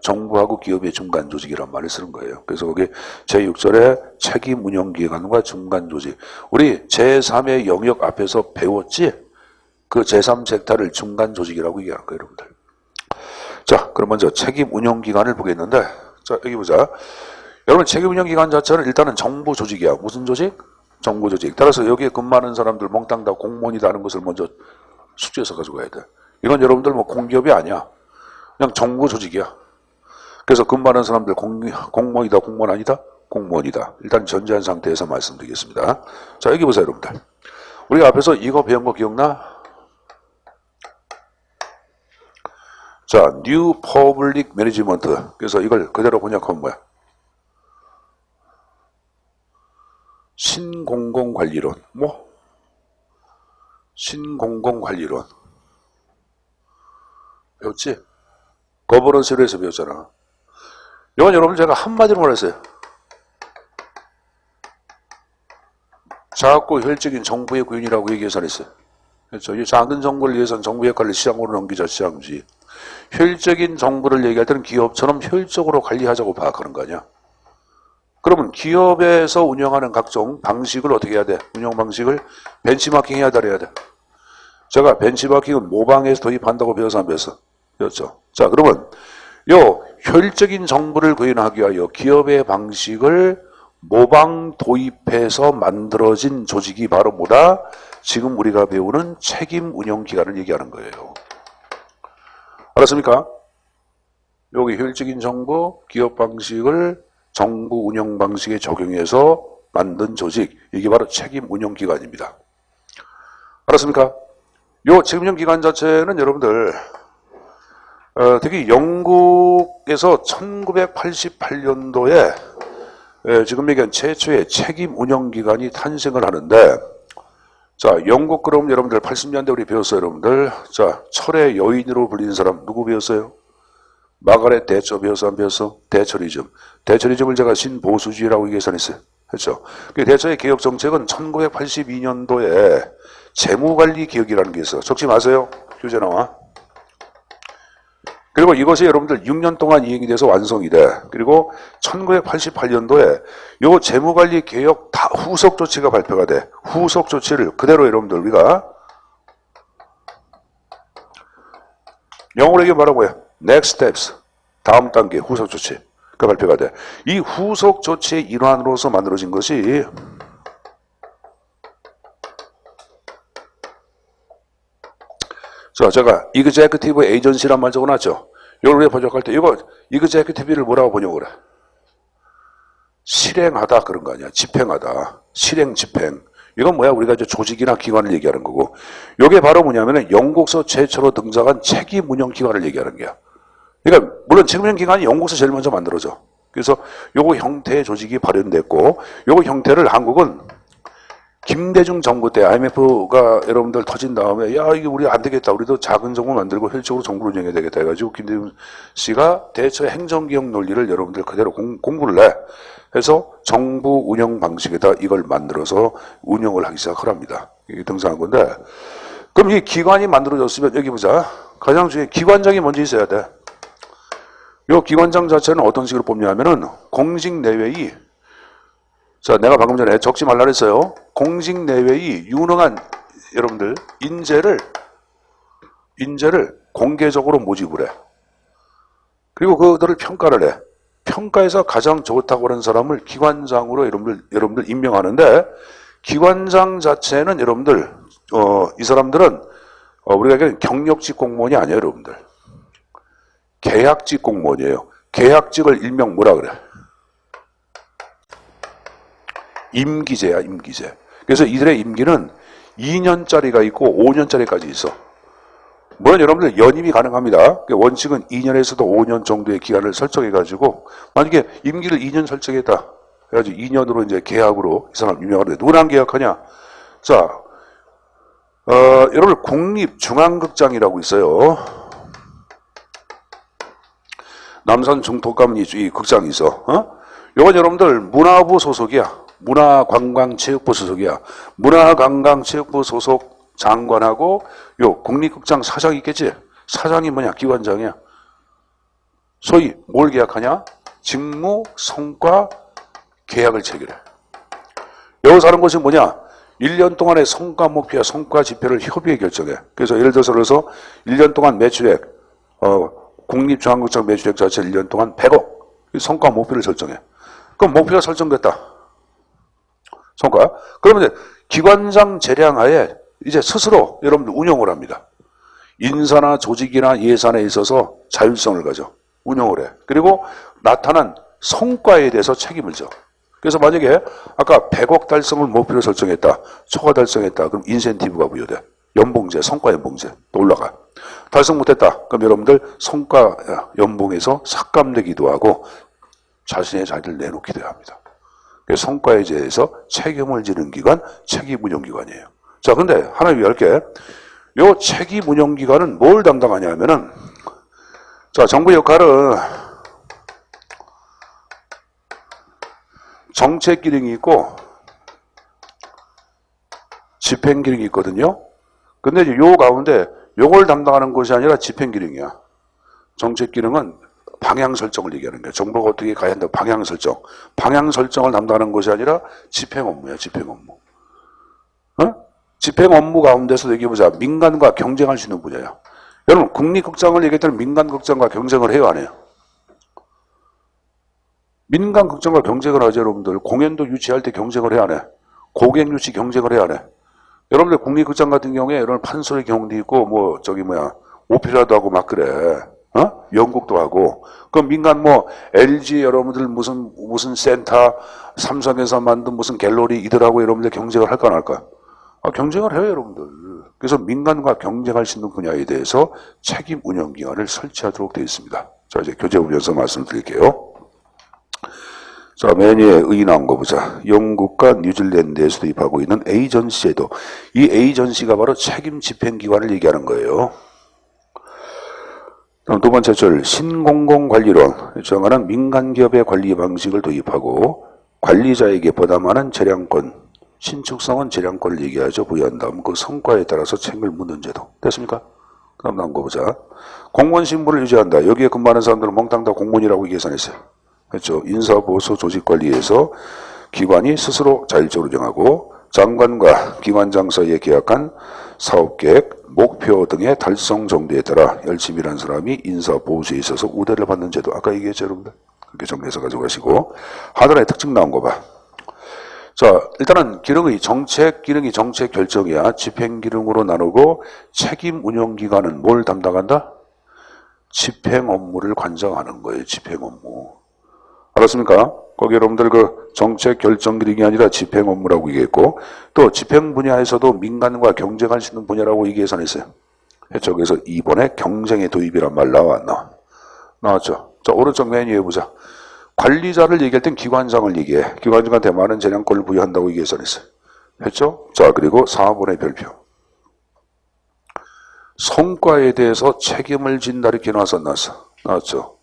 A: 정부하고 기업의 중간 조직이란 말을 쓰는 거예요. 그래서 거기 제6절에 책임 운영기관과 중간 조직. 우리 제3의 영역 앞에서 배웠지? 그 제3섹터를 중간 조직이라고 얘기하는 거예요, 여러분들. 자, 그럼 먼저 책임 운영기관을 보겠는데, 자, 여기 보자. 여러분, 책임 운영기관 자체는 일단은 정부 조직이야. 무슨 조직? 정부 조직. 따라서 여기에 근무하는 사람들 몽땅 다 공무원이라는 것을 먼저 숙지해서 가지고 가야 돼. 이건 여러분들 뭐 공기업이 아니야. 그냥 정부 조직이야. 그래서 근무하는 사람들 공무원이다, 공무원 아니다? 공무원이다. 일단 전제한 상태에서 말씀드리겠습니다. 자, 여기 보세요, 여러분들. 우리가 앞에서 이거 배운 거 기억나? 자, New Public Management. 그래서 이걸 그대로 번역하면 뭐야? 신공공관리론. 뭐? 신공공관리론. 배웠지? 거버넌스에서 배웠잖아. 이건 여러분 제가 한마디로 말했어요. 작고 효율적인 정부의 구현이라고 얘기해서 했어요. 그렇죠. 이 작은 정부를 위해서는 정부 역할을 시장으로 넘기자, 시장주의. 효율적인 정부를 얘기할 때는 기업처럼 효율적으로 관리하자고 파악하는 거 아니야. 그러면 기업에서 운영하는 각종 방식을 어떻게 해야 돼? 운영 방식을 벤치마킹 해야 돼. 제가 벤치마킹은 모방해서 도입한다고 배워서 안 배웠어? 배웠죠. 자, 그러면 요 효율적인 정부를 구현하기 위하여 기업의 방식을 모방 도입해서 만들어진 조직이 바로 뭐다? 지금 우리가 배우는 책임 운영 기관을 얘기하는 거예요. 알았습니까? 여기 효율적인 정부, 기업 방식을 정부 운영 방식에 적용해서 만든 조직, 이게 바로 책임 운영 기관입니다. 알았습니까? 요 책임 운영 기관 자체는 여러분들 특히 영국에서 1988년도에 지금 얘기한 최초의 책임 운영 기관이 탄생을 하는데, 자, 영국 그럼 여러분들 80년대 우리 배웠어요, 여러분들. 자, 철의 여인으로 불리는 사람 누구 배웠어요? 마가렛 대처 배웠어, 안 배웠어? 대처리즘. 대처리즘을 제가 신보수주의라고 계산했어요. 그렇죠? 대처의 개혁 정책은 1982년도에 재무관리 개혁이라는 게 있어요. 적지 마세요. 교재 나와. 그리고 이것이 여러분들 6년 동안 이행이 돼서 완성이 돼. 그리고 1988년도에 요 재무관리 개혁 다 후속 조치가 발표가 돼. 후속 조치를 그대로 여러분들 우리가 영어로 얘기하면 뭐라고 해요? Next steps. 다음 단계 후속 조치가 발표가 돼. 이 후속 조치의 일환으로서 만들어진 것이 자, 제가 executive agency란 말 적어놨죠. 이걸 우리가 번역할 때 이거 executive를 뭐라고 번역을 해? 실행하다 그런 거 아니야. 집행하다. 실행, 집행. 이건 뭐야? 우리가 이제 조직이나 기관을 얘기하는 거고. 이게 바로 뭐냐면은 영국서 최초로 등장한 책임 운영 기관을 얘기하는 거야. 그러니까 물론 책임 운영 기관이 영국서 제일 먼저 만들어져. 그래서 요거 형태의 조직이 발현됐고, 요거 형태를 한국은 김대중 정부 때 IMF가 여러분들 터진 다음에 야 이게 우리 안 되겠다. 우리도 작은 정부 만들고 혈적으로 정부를 운영해야 되겠다 해가지고 김대중 씨가 대처 행정기업 논리를 여러분들 그대로 공부를 해. 해서 정부 운영 방식에다 이걸 만들어서 운영을 하기 시작합니다. 이게 등장한 건데 그럼 이 기관이 만들어졌으면 여기 보자. 가장 중요한 기관장이 먼저 있어야 돼. 이 기관장 자체는 어떤 식으로 뽑냐면은 공직 내외의 자, 내가 방금 전에 적지 말라 그랬어요. 공직 내외의 유능한 여러분들 인재를 공개적으로 모집을 해. 그리고 그들을 평가를 해. 평가에서 가장 좋다고 하는 사람을 기관장으로 여러분들 임명하는데 기관장 자체는 여러분들 이 사람들은 우리가 얘기하는 경력직 공무원이 아니에요, 여러분들. 계약직 공무원이에요. 계약직을 일명 뭐라 그래? 임기제야, 임기제. 그래서 이들의 임기는 2년짜리가 있고 5년짜리까지 있어. 물론 여러분들 연임이 가능합니다. 원칙은 2년에서도 5년 정도의 기간을 설정해가지고 만약에 임기를 2년 설정했다. 그래가지고 2년으로 이제 계약으로 이 사람 임명하는데 누구랑 계약하냐? 자, 여러분 국립중앙극장이라고 있어요. 남산 중통가면 이 극장이 있어. 이건 여러분들 문화부 소속이야. 문화관광체육부 소속이야. 문화관광체육부 소속 장관하고 요 국립극장 사장이 있겠지? 사장이 뭐냐? 기관장이야. 소위 뭘 계약하냐? 직무, 성과, 계약을 체결해. 여기서 하는 것이 뭐냐? 1년 동안의 성과 목표와 성과 지표를 협의해 결정해. 그래서 예를 들어서 1년 동안 매출액, 국립중앙극장 매출액 자체 1년 동안 100억. 성과 목표를 설정해. 그럼 목표가 설정됐다. 성과. 그러면 이제 기관장 재량하에 이제 스스로 여러분들 운영을 합니다. 인사나 조직이나 예산에 있어서 자율성을 가져. 운영을 해. 그리고 나타난 성과에 대해서 책임을 져. 그래서 만약에 아까 100억 달성을 목표로 설정했다. 초과 달성했다. 그럼 인센티브가 부여돼. 연봉제, 성과 연봉제 또 올라가. 달성 못했다. 그럼 여러분들 성과 연봉에서 삭감되기도 하고 자신의 자리를 내놓기도 합니다. 그래서 성과에 대해서 책임을 지는 기관, 책임운영기관이에요. 자, 근데 하나 얘기할게. 요 책임운영기관은 뭘 담당하냐 하면은 자, 정부 역할은 정책 기능이 있고 집행 기능이 있거든요. 근데 이제 요 가운데 요걸 담당하는 것이 아니라 집행 기능이야. 정책 기능은 방향 설정을 얘기하는 거야. 정부가 어떻게 가야 한다. 방향 설정. 방향 설정을 담당하는 것이 아니라 집행 업무야. 집행 업무. 집행 업무 가운데서 얘기해보자. 민간과 경쟁할 수 있는 분야야. 여러분 국립극장을 얘기했더니 민간극장과 경쟁을 해요, 안 해요? 민간극장과 경쟁을 하죠, 여러분들. 공연도 유치할 때 경쟁을 해야 안 해? 고객 유치 경쟁을 해야 안 해? 여러분들 국립극장 같은 경우에 여러분 판소리 경도 있고 오페라도 하고 막 그래. 연극도 하고. 그럼 민간 LG 여러분들 무슨 센터, 삼성에서 만든 무슨 갤러리 이들하고 여러분들 경쟁을 할까 안 할까? 경쟁을 해요, 여러분들. 그래서 민간과 경쟁할 수 있는 분야에 대해서 책임 운영 기관을 설치하도록 되어 있습니다. 자, 이제 교재 보면서 말씀드릴게요. 자, 맨 위에 의 나온 거 보자. 영국과 뉴질랜드에서 도입하고 있는 에이전시 제도. 이 에이전시가 바로 책임 집행 기관을 얘기하는 거예요. 다음 두 번째 줄, 신공공관리론. 정하는 민간기업의 관리 방식을 도입하고 관리자에게 부담하는 재량권, 신축성은 재량권을 얘기하죠. 부여한 다음 그 성과에 따라서 책임을 묻는 제도. 됐습니까? 그럼 나온 거 보자. 공무원 신분을 유지한다. 여기에 근무하는 사람들은 몽땅 다 공무원이라고 계산했어요. 그렇죠. 인사보수 조직관리에서 기관이 스스로 자율적으로 정하고 장관과 기관장 사이에 계약한 사업계획, 목표 등의 달성 정도에 따라 열심히 일하는 사람이 인사보수에 있어서 우대를 받는 제도. 아까 얘기했죠, 여러분들. 그렇게 정리해서 가져가시고. 하나의 특징 나온 거 봐. 자, 일단은 기능이 정책 결정이야. 집행 기능으로 나누고 책임 운영 기관은 뭘 담당한다? 집행 업무를 관장하는 거예요. 집행 업무. 알았습니까? 거기 여러분들 그 정책 결정 기능이 아니라 집행 업무라고 얘기했고, 또 집행 분야에서도 민간과 경쟁할 수 있는 분야라고 얘기해서냈어요. 했죠. 그래서 이번에 경쟁의 도입이란 말 나왔나? 나왔죠. 자, 오른쪽 맨 위에 보자. 관리자를 얘기할 땐 기관장을 얘기해. 기관장한테 많은 재량권을 부여한다고 얘기해서냈어요. 했죠? 자, 그리고 4번의 별표. 성과에 대해서 책임을 진다 이렇게 나왔죠.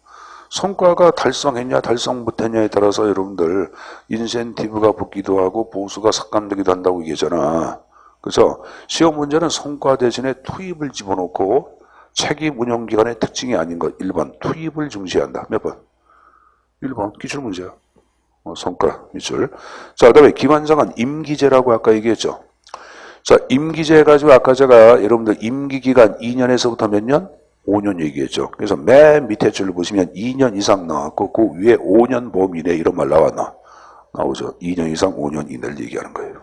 A: 성과가 달성했냐 달성 못했냐에 따라서 여러분들 인센티브가 붙기도 하고 보수가 삭감되기도 한다고 얘기하잖아. 그래서 시험 문제는 성과 대신에 투입을 집어넣고 책임 운영기관의 특징이 아닌 것 1번 투입을 중시한다. 몇 번? 1번 기출문제야. 성과 미출. 자, 그 다음에 기관장은 임기제라고 아까 얘기했죠. 자, 임기제 가지고 아까 제가 여러분들 임기기간 2년에서부터 몇 년? 5년 얘기했죠. 그래서 맨 밑에 줄을 보시면 2년 이상 나왔고 그 위에 5년 범 이내 이런 말 나왔나? 나오죠. 2년 이상 5년 이내를 얘기하는 거예요.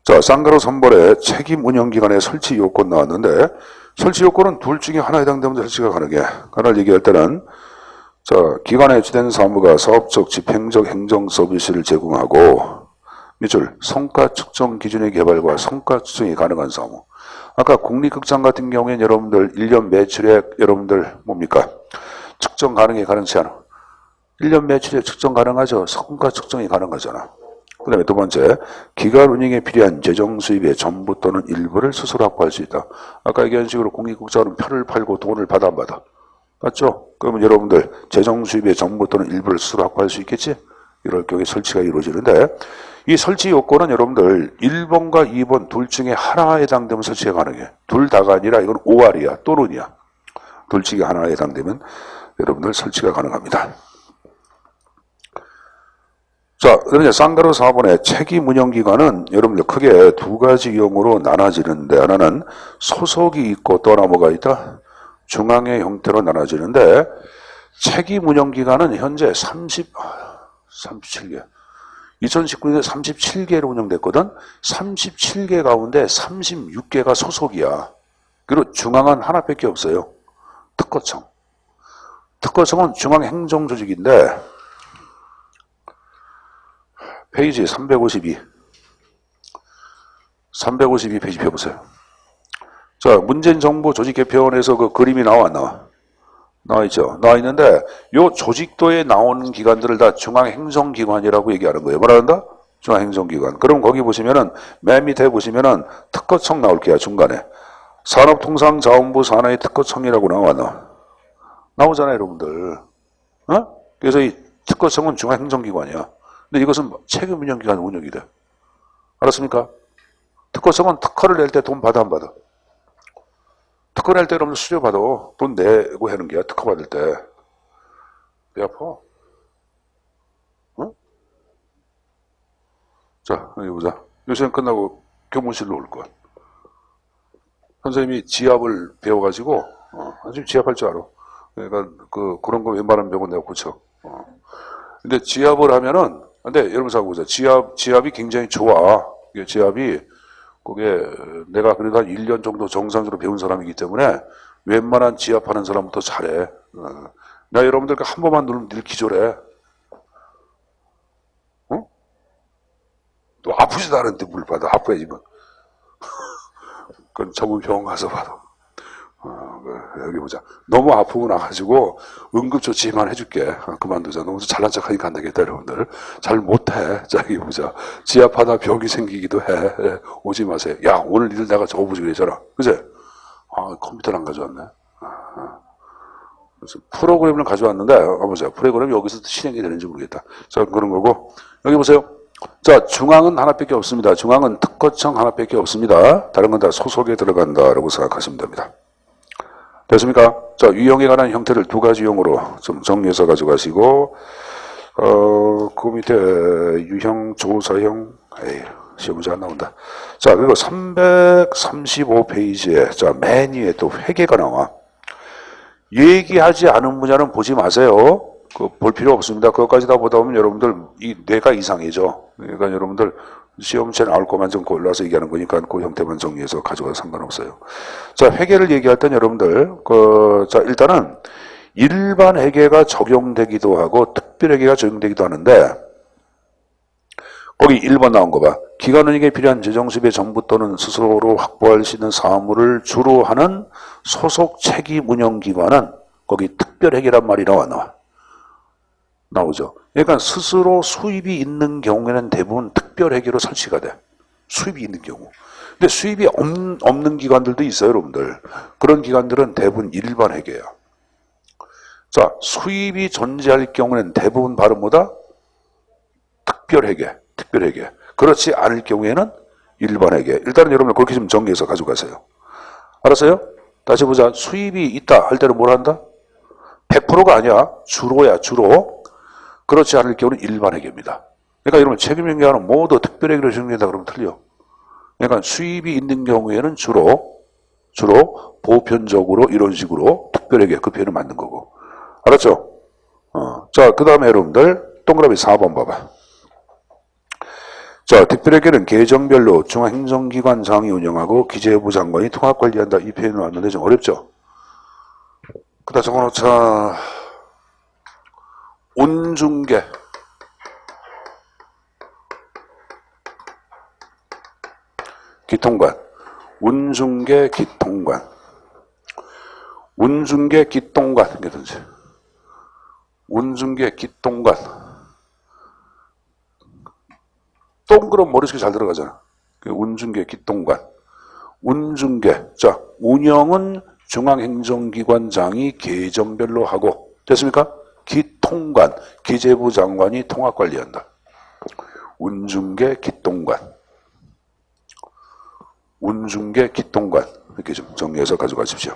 A: 자, 쌍가루 선벌의 책임 운영기관의 설치 요건 나왔는데 설치 요건은 둘 중에 하나에 해당되면 설치가 가능해. 하나를 얘기할 때는 자, 기관에 주된 사무가 사업적, 집행적, 행정 서비스를 제공하고 밑줄 성과 측정 기준의 개발과 성과 측정이 가능한 사무. 아까 국립극장 같은 경우에는 여러분들 1년 매출액 여러분들 뭡니까? 측정 가능해 가능치 않아? 1년 매출액 측정 가능하죠. 성과 측정이 가능하잖아. 그 다음에 두 번째, 기관 운영에 필요한 재정 수입의 전부 또는 일부를 스스로 확보할 수 있다. 아까 얘기한 식으로 국립극장은 표를 팔고 돈을 받아 안 받아? 맞죠? 그러면 여러분들 재정 수입의 전부 또는 일부를 스스로 확보할 수 있겠지? 이럴 경우에 설치가 이루어지는데 이 설치 요건은 여러분들 1번과 2번 둘 중에 하나에 해당되면 설치가 가능해. 둘 다가 아니라 이건 5R이야. 또는이야. 둘 중에 하나에 해당되면 여러분들 설치가 가능합니다. 자, 그러면 쌍가루 4번의 책임 운영기관은 여러분들 크게 두 가지 경우로 나눠지는데 하나는 소속이 있고 또 하나 뭐가 있다? 중앙의 형태로 나눠지는데 책임 운영기관은 현재 37개. 2019년에 37개로 운영됐거든. 37개 가운데 36개가 소속이야. 그리고 중앙은 하나밖에 없어요. 특허청. 특허청은 중앙행정조직인데 페이지 352 페이지 펴보세요. 자, 문재인 정부 조직 개편에서 그 그림이 나와 안 나와? 나와 있죠. 나와 있는데 요 조직도에 나오는 기관들을 다 중앙행정기관이라고 얘기하는 거예요. 뭐라 한다? 중앙행정기관. 그럼 거기 보시면은 맨 밑에 보시면은 특허청 나올게요. 중간에. 산업통상자원부 산하의 특허청이라고 나와. 나오잖아요, 여러분들. 어? 그래서 이 특허청은 중앙행정기관이야. 근데 이것은 책임운영기관 운영이 돼. 알았습니까? 특허청은 특허를 낼 때 돈 받아 안 받아? 특허 낼 때 여러분들 수료 받아. 돈 내고 하는 게야. 특허 받을 때. 배 아파. 어? 자, 여기 보자. 요새는 끝나고 교문실로 올 거야. 선생님이 지압을 배워가지고, 지금 지압할 줄 알아. 그러니까, 그런 거 웬만한 병은 내가 고쳐. 근데 지압을 하면은, 근데 여러분 생각해 보자. 지압이 굉장히 좋아. 이게 지압이, 그게 내가 그래도 한 1년 정도 정상적으로 배운 사람이기 때문에 웬만한 지압하는 사람부터 잘해. 나 여러분들 한 번만 누르면 늘 기절해. 어? 또 아프지도 않은데 물 받아. 아파야지 뭐. 그건 전문 병원 가서 받아. 여기 보자. 너무 아프고 나가지고 응급조치만 해줄게. 그만두자. 너무 잘난 척하니까 안 되겠다, 여러분들. 잘 못해. 자, 여기 보자. 지압하다 병이 생기기도 해. 오지 마세요. 야, 오늘 니들 내가 적어보지 그랬잖아. 그제? 컴퓨터를 안 가져왔네. 그래서 프로그램을 가져왔는데, 보자. 프로그램이 여기서 실행이 되는지 모르겠다. 자, 그런 거고. 여기 보세요. 자, 중앙은 하나밖에 없습니다. 중앙은 특허청 하나밖에 없습니다. 다른 건 다 소속에 들어간다라고 생각하시면 됩니다. 됐습니까? 자, 유형에 관한 형태를 두 가지 용어로 좀 정리해서 가져가시고, 그 밑에 유형, 조사형, 시험 문제 안 나온다. 자, 그리고 335페이지에, 자, 맨 위에 또 회계가 나와. 얘기하지 않은 분야는 보지 마세요. 볼 필요 없습니다. 그것까지 다 보다 보면 여러분들 이 뇌가 이상해져. 그러니까 여러분들 시험지에 나올 것만 좀 골라서 얘기하는 거니까 그 형태만 정리해서 가져가도 상관없어요. 자, 회계를 얘기할 땐 여러분들, 자, 일단은 일반 회계가 적용되기도 하고 특별회계가 적용되기도 하는데, 거기 1번 나온 거 봐. 기관운영에 필요한 재정수입의 정부 또는 스스로로 확보할 수 있는 사무를 주로 하는 소속 책임운영기관은 거기 특별회계란 말이 나오죠. 그러니까 스스로 수입이 있는 경우에는 대부분 특별회계로 설치가 돼. 수입이 있는 경우. 근데 수입이 없는 기관들도 있어요, 여러분들. 그런 기관들은 대부분 일반 회계야. 자, 수입이 존재할 경우에는 대부분 발음 뭐다? 특별회계. 그렇지 않을 경우에는 일반 회계. 일단은 여러분 그렇게 좀 정리해서 가져가세요. 알았어요? 다시 보자. 수입이 있다 할 때는 뭘 한다? 100%가 아니야. 주로야, 주로. 그렇지 않을 경우는 일반 회계입니다. 그러니까 여러분 책임회계는 모두 특별회계로 적용된다 그러면 틀려. 그러니까 수입이 있는 경우에는 주로 보편적으로 이런 식으로 특별회계 그 표현을 만든 거고. 알았죠? 자, 그 다음에 여러분들 동그라미 4번 봐봐. 자, 특별회계는 계정별로 중앙행정기관장이 운영하고 기재부 장관이 통합관리한다. 이 표현이 왔는데 좀 어렵죠? 그다음 적어놓자. 운중계. 기통관. 운중계 기통관. 운중계 기통관. 이게든지. 운중계 기통관. 동그란 머릿속에 잘 들어가잖아. 운중계 기통관. 운중계. 자, 운영은 중앙행정기관장이 계정별로 하고. 됐습니까? 기통관. 기재부 장관이 통합관리한다. 운중계 기통관. 운중계 기통관. 이렇게 좀 정리해서 가져가십시오.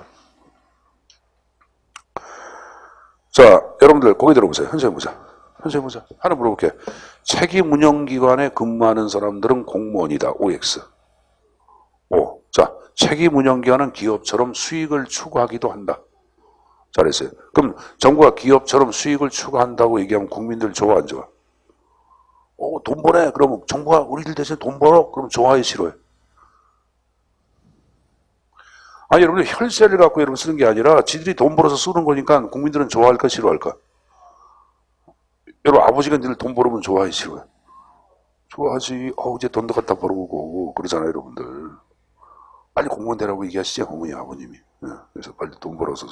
A: 자, 여러분들 거기 들어보세요. 현재 보자. 하나 물어볼게. 책임운영기관에 근무하는 사람들은 공무원이다. OX. O. 자, 책임운영기관은 기업처럼 수익을 추구하기도 한다. 잘했어요. 그럼 정부가 기업처럼 수익을 추구한다고 얘기하면 국민들 좋아 안 좋아? 돈 버네. 그럼 정부가 우리들 대신 돈 벌어? 그럼 좋아해 싫어해? 아니 여러분들 혈세를 갖고 여러분 쓰는 게 아니라 지들이 돈 벌어서 쓰는 거니까 국민들은 좋아할까 싫어할까? 여러분 아버지가 늘 돈 벌으면 좋아해 싫어해? 좋아하지. 이제 돈도 갖다 벌어오고 그러잖아요 여러분들. 빨리 공무원 되라고 얘기하시죠 어머니 아버님이. 그래서 빨리 돈 벌어서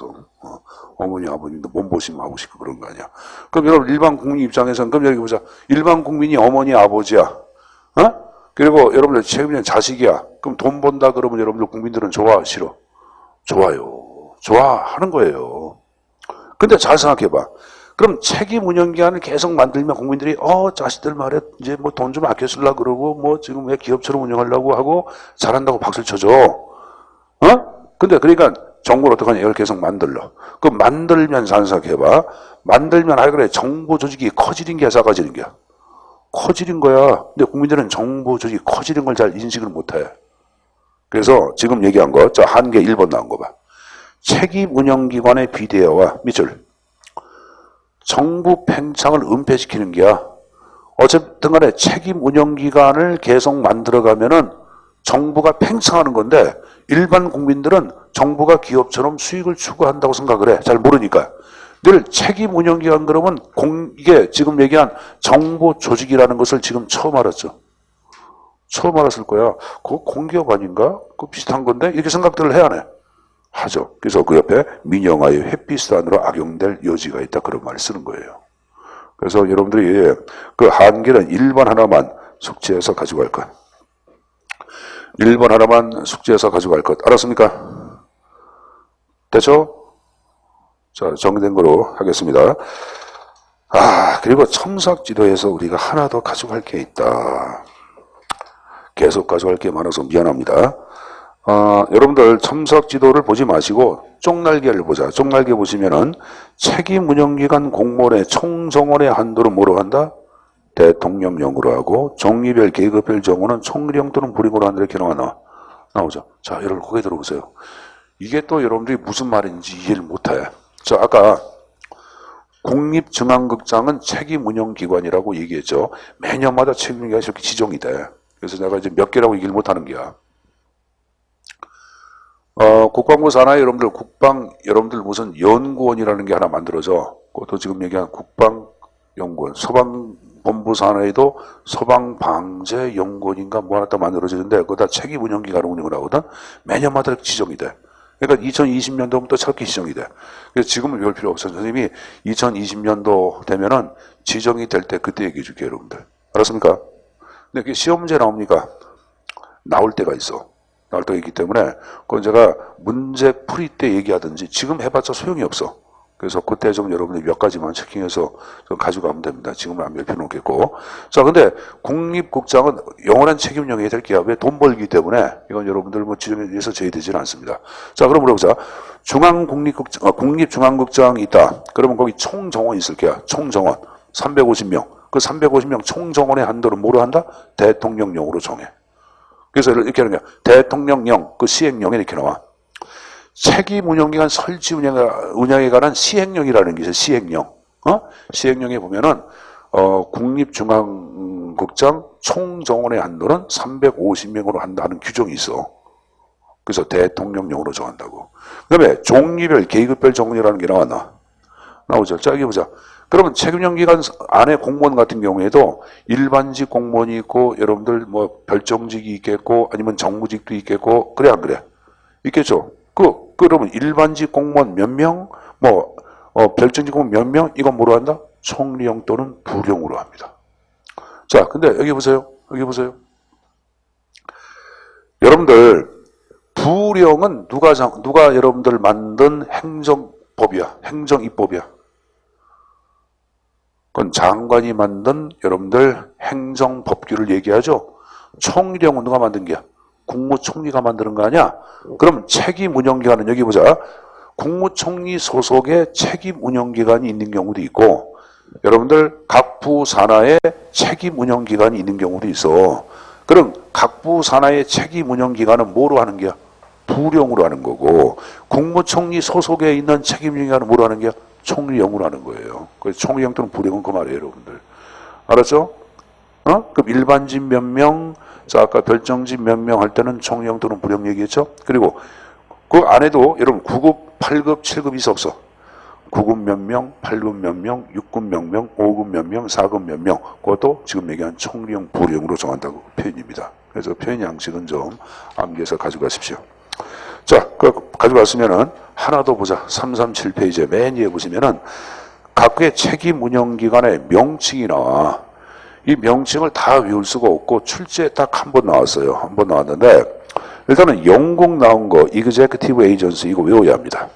A: 어머니 아버님도 몸보심 하고 싶고 그런 거 아니야. 그럼 여러분 일반 국민 입장에서는 그럼 여기 보자. 일반 국민이 어머니 아버지야. 그리고 여러분들 책임진 자식이야. 그럼 돈 번다 그러면 여러분들 국민들은 좋아 싫어? 좋아요. 좋아하는 거예요. 근데 잘 생각해봐. 그럼 책임 운영기관을 계속 만들면 국민들이 자식들 말에 이제 뭐 돈 좀 아껴 쓰려고 그러고 뭐 지금 왜 기업처럼 운영하려고 하고 잘한다고 박수를 쳐줘. 근데 그러니까 정부를 어떻게 하냐 이걸 계속 만들러. 그럼 만들면 잘 생각해봐. 만들면 그래 정보 조직이 커지는 게야 작아지는 게야? 커지는 거야. 근데 국민들은 정보 조직이 커지는 걸 잘 인식을 못해. 그래서 지금 얘기한 거, 자, 한계 1번 나온 거 봐. 책임 운영기관의 비대화와 밑줄. 정부 팽창을 은폐시키는 게야. 어쨌든 간에 책임 운영기관을 계속 만들어가면은 정부가 팽창하는 건데 일반 국민들은 정부가 기업처럼 수익을 추구한다고 생각을 해. 잘 모르니까. 늘 책임 운영기관 그러면 이게 지금 얘기한 정보 조직이라는 것을 지금 처음 알았죠. 처음 알았을 거야. 그거 공기업 아닌가? 그거 비슷한 건데? 이렇게 생각들을 해야 하네. 하죠. 그래서 그 옆에 민영화의 햇빛산으로 악용될 여지가 있다. 그런 말을 쓰는 거예요. 그래서 여러분들이 그 한계는 1번 하나만 숙지해서 가지고 갈 것. 1번 하나만 숙지해서 가지고 갈 것. 알았습니까? 됐죠? 자, 정리된 거로 하겠습니다. 자, 그리고 첨삭지도에서 우리가 하나 더 가져갈 게 있다. 계속 가져갈 게 많아서 미안합니다. 여러분들 첨삭지도를 보지 마시고 쪽날개를 보자. 쪽날개 보시면은 책임운영기관 공무원의 총정원의 한도를 뭐로 한다? 대통령령으로 하고 종류별 계급별 정원은 총령 또는 부령으로 한다 이렇게 나오죠. 자, 여러분 고개 들어보세요. 이게 또 여러분들이 무슨 말인지 이해를 못해. 자, 아까 국립중앙극장은 책임운영기관이라고 얘기했죠. 매년마다 책임운영기관이 이렇게 지정이 돼. 그래서 내가 이제 몇 개라고 얘기를 못하는 게야. 국방부 산하에 여러분들 여러분들 무슨 연구원이라는 게 하나 만들어져. 그것도 지금 얘기한 국방연구원, 서방본부 산하에도 서방방재연구원인가 뭐 하나 더 만들어지는데 그거 다 책임운영기관으로 운영을 하거든. 매년마다 지정이 돼. 그러니까 2020년도부터 저렇게 지정이 돼. 그래서 지금은 배울 필요 없어요. 선생님이 2020년도 되면은 지정이 될 때 그때 얘기해 줄게요, 여러분들. 알았습니까? 근데 그게 시험 문제 나옵니까? 나올 때가 있어. 나올 때가 있기 때문에 그건 제가 문제 풀이 때 얘기하든지 지금 해봤자 소용이 없어. 그래서 그때 좀 여러분들 몇 가지만 체킹해서 좀 가져가면 됩니다. 지금은 안 별 필요는 없겠고. 자, 근데 국립국장은 영원한 책임령이 될 게야. 왜? 돈 벌기 때문에. 이건 여러분들 뭐 지정에 의해서 제외되지는 않습니다. 자, 그럼 물어보자. 국립중앙국장이 있다. 그러면 거기 총정원이 있을 게야. 총정원. 350명. 그 350명 총정원의 한도를 뭐로 한다? 대통령령으로 정해. 그래서 이렇게 하는 거야. 대통령령, 그 시행령에 이렇게 나와. 책임운영기관 설치 운영에 관한 시행령이라는 게 있어요. 시행령. 시행령에 보면은 국립중앙국장 총정원의 한도는 350명으로 한다는 규정이 있어. 그래서 대통령령으로 정한다고. 그 다음에 종류별, 계급별 정원이라는 게 나오죠. 자, 여기 보자. 그러면 책임운영기관 안에 공무원 같은 경우에도 일반직 공무원이 있고 여러분들 뭐 별정직이 있겠고 아니면 정무직도 있겠고 그래 안 그래? 있겠죠. 그러면 일반직 공무원 몇 명, 별정직 공무원 몇 명, 이건 뭐로 한다? 총령 또는 부령으로 합니다. 자, 근데 여기 보세요. 여러분들, 부령은 누가 여러분들 만든 행정법이야. 행정입법이야. 그건 장관이 만든 여러분들 행정법규를 얘기하죠. 총령은 누가 만든 게야? 국무총리가 만드는 거 아니야? 그럼 책임운영기관은 여기 보자. 국무총리 소속의 책임운영기관이 있는 경우도 있고 여러분들 각 부 산하에 책임운영기관이 있는 경우도 있어. 그럼 각 부 산하의 책임운영기관은 뭐로 하는 게야? 부령으로 하는 거고 국무총리 소속에 있는 책임운영기관은 뭐로 하는 게야? 총령으로 하는 거예요. 그래서 총령 또는 부령은 그 말이에요, 여러분들. 알았죠? 그럼 일반직 몇 명, 자, 아까 별정직 몇 명 할 때는 총령 또는 부령 얘기했죠? 그리고 그 안에도 여러분 9급, 8급, 7급이 있어 없어? 9급 몇 명, 8급 몇 명, 6급 몇 명, 5급 몇 명, 4급 몇 명. 그것도 지금 얘기한 총령, 부령으로 정한다고 표현입니다. 그래서 표현 양식은 좀 암기해서 가져가십시오. 자, 가져갔으면은 하나 더 보자. 337페이지에 맨 위에 보시면은 각국의 책임운영기관의 명칭이 나와. 이 명칭을 다 외울 수가 없고 출제에 딱 한 번 나왔어요. 한 번 나왔는데 일단은 영국 나온 거 Executive Agency 이거 외워야 합니다.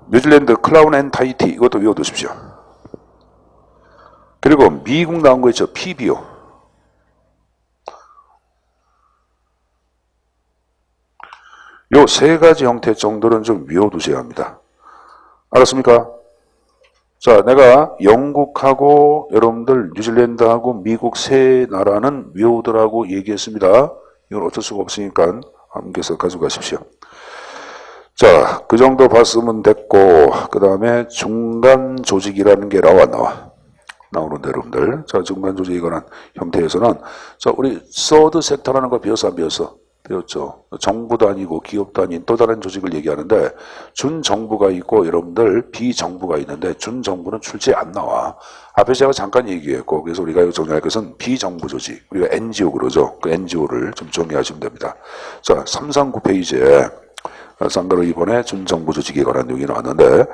A: 뉴질랜드 클라운 앤 타이티 이것도 외워두십시오. 그리고 미국 나온 거 있죠. PBO. 요 세 가지 형태 정도는 좀 외워두셔야 합니다. 알았습니까? 자, 내가 영국하고 여러분들 뉴질랜드하고 미국 세 나라는 외우더라고 얘기했습니다. 이건 어쩔 수가 없으니까 암기해서 가져가십시오. 자, 그 정도 봤으면 됐고 그 다음에 중간 조직이라는 게 나오는데 여러분들. 자, 중간 조직에 관한 형태에서는 자, 우리 서드 섹터라는 거 배웠어 안 배웠어? 배웠죠. 정부도 아니고 기업도 아닌 또 다른 조직을 얘기하는데 준정부가 있고 여러분들 비정부가 있는데 준정부는 출제에 안 나와. 앞에 제가 잠깐 얘기했고 그래서 우리가 정리할 것은 비정부 조직. 우리가 NGO 그러죠. 그 NGO를 좀 정리하시면 됩니다. 자, 339페이지에 상가로 이번에 준정부 조직에 관한 내용이 나왔는데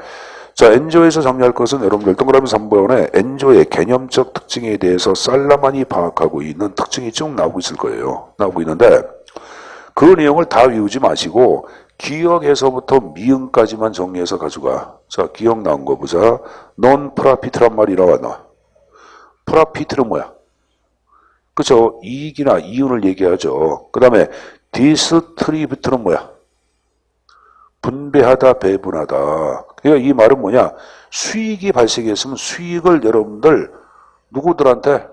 A: 자, NGO에서 정리할 것은 여러분들 동그라미 3번에 NGO의 개념적 특징에 대해서 쌀라만이 파악하고 있는 특징이 쭉 나오고 있을 거예요. 나오고 있는데 그 내용을 다 외우지 마시고 기역에서부터 미음까지만 정리해서 가져가. 자, 기역 나온 거 보자. non profit란 말이 나왔나? profit는 뭐야? 그죠? 이익이나 이윤을 얘기하죠. 그 다음에 distribut는 뭐야? 분배하다, 배분하다. 그러니까 이 말은 뭐냐? 수익이 발생했으면 수익을 여러분들 누구들한테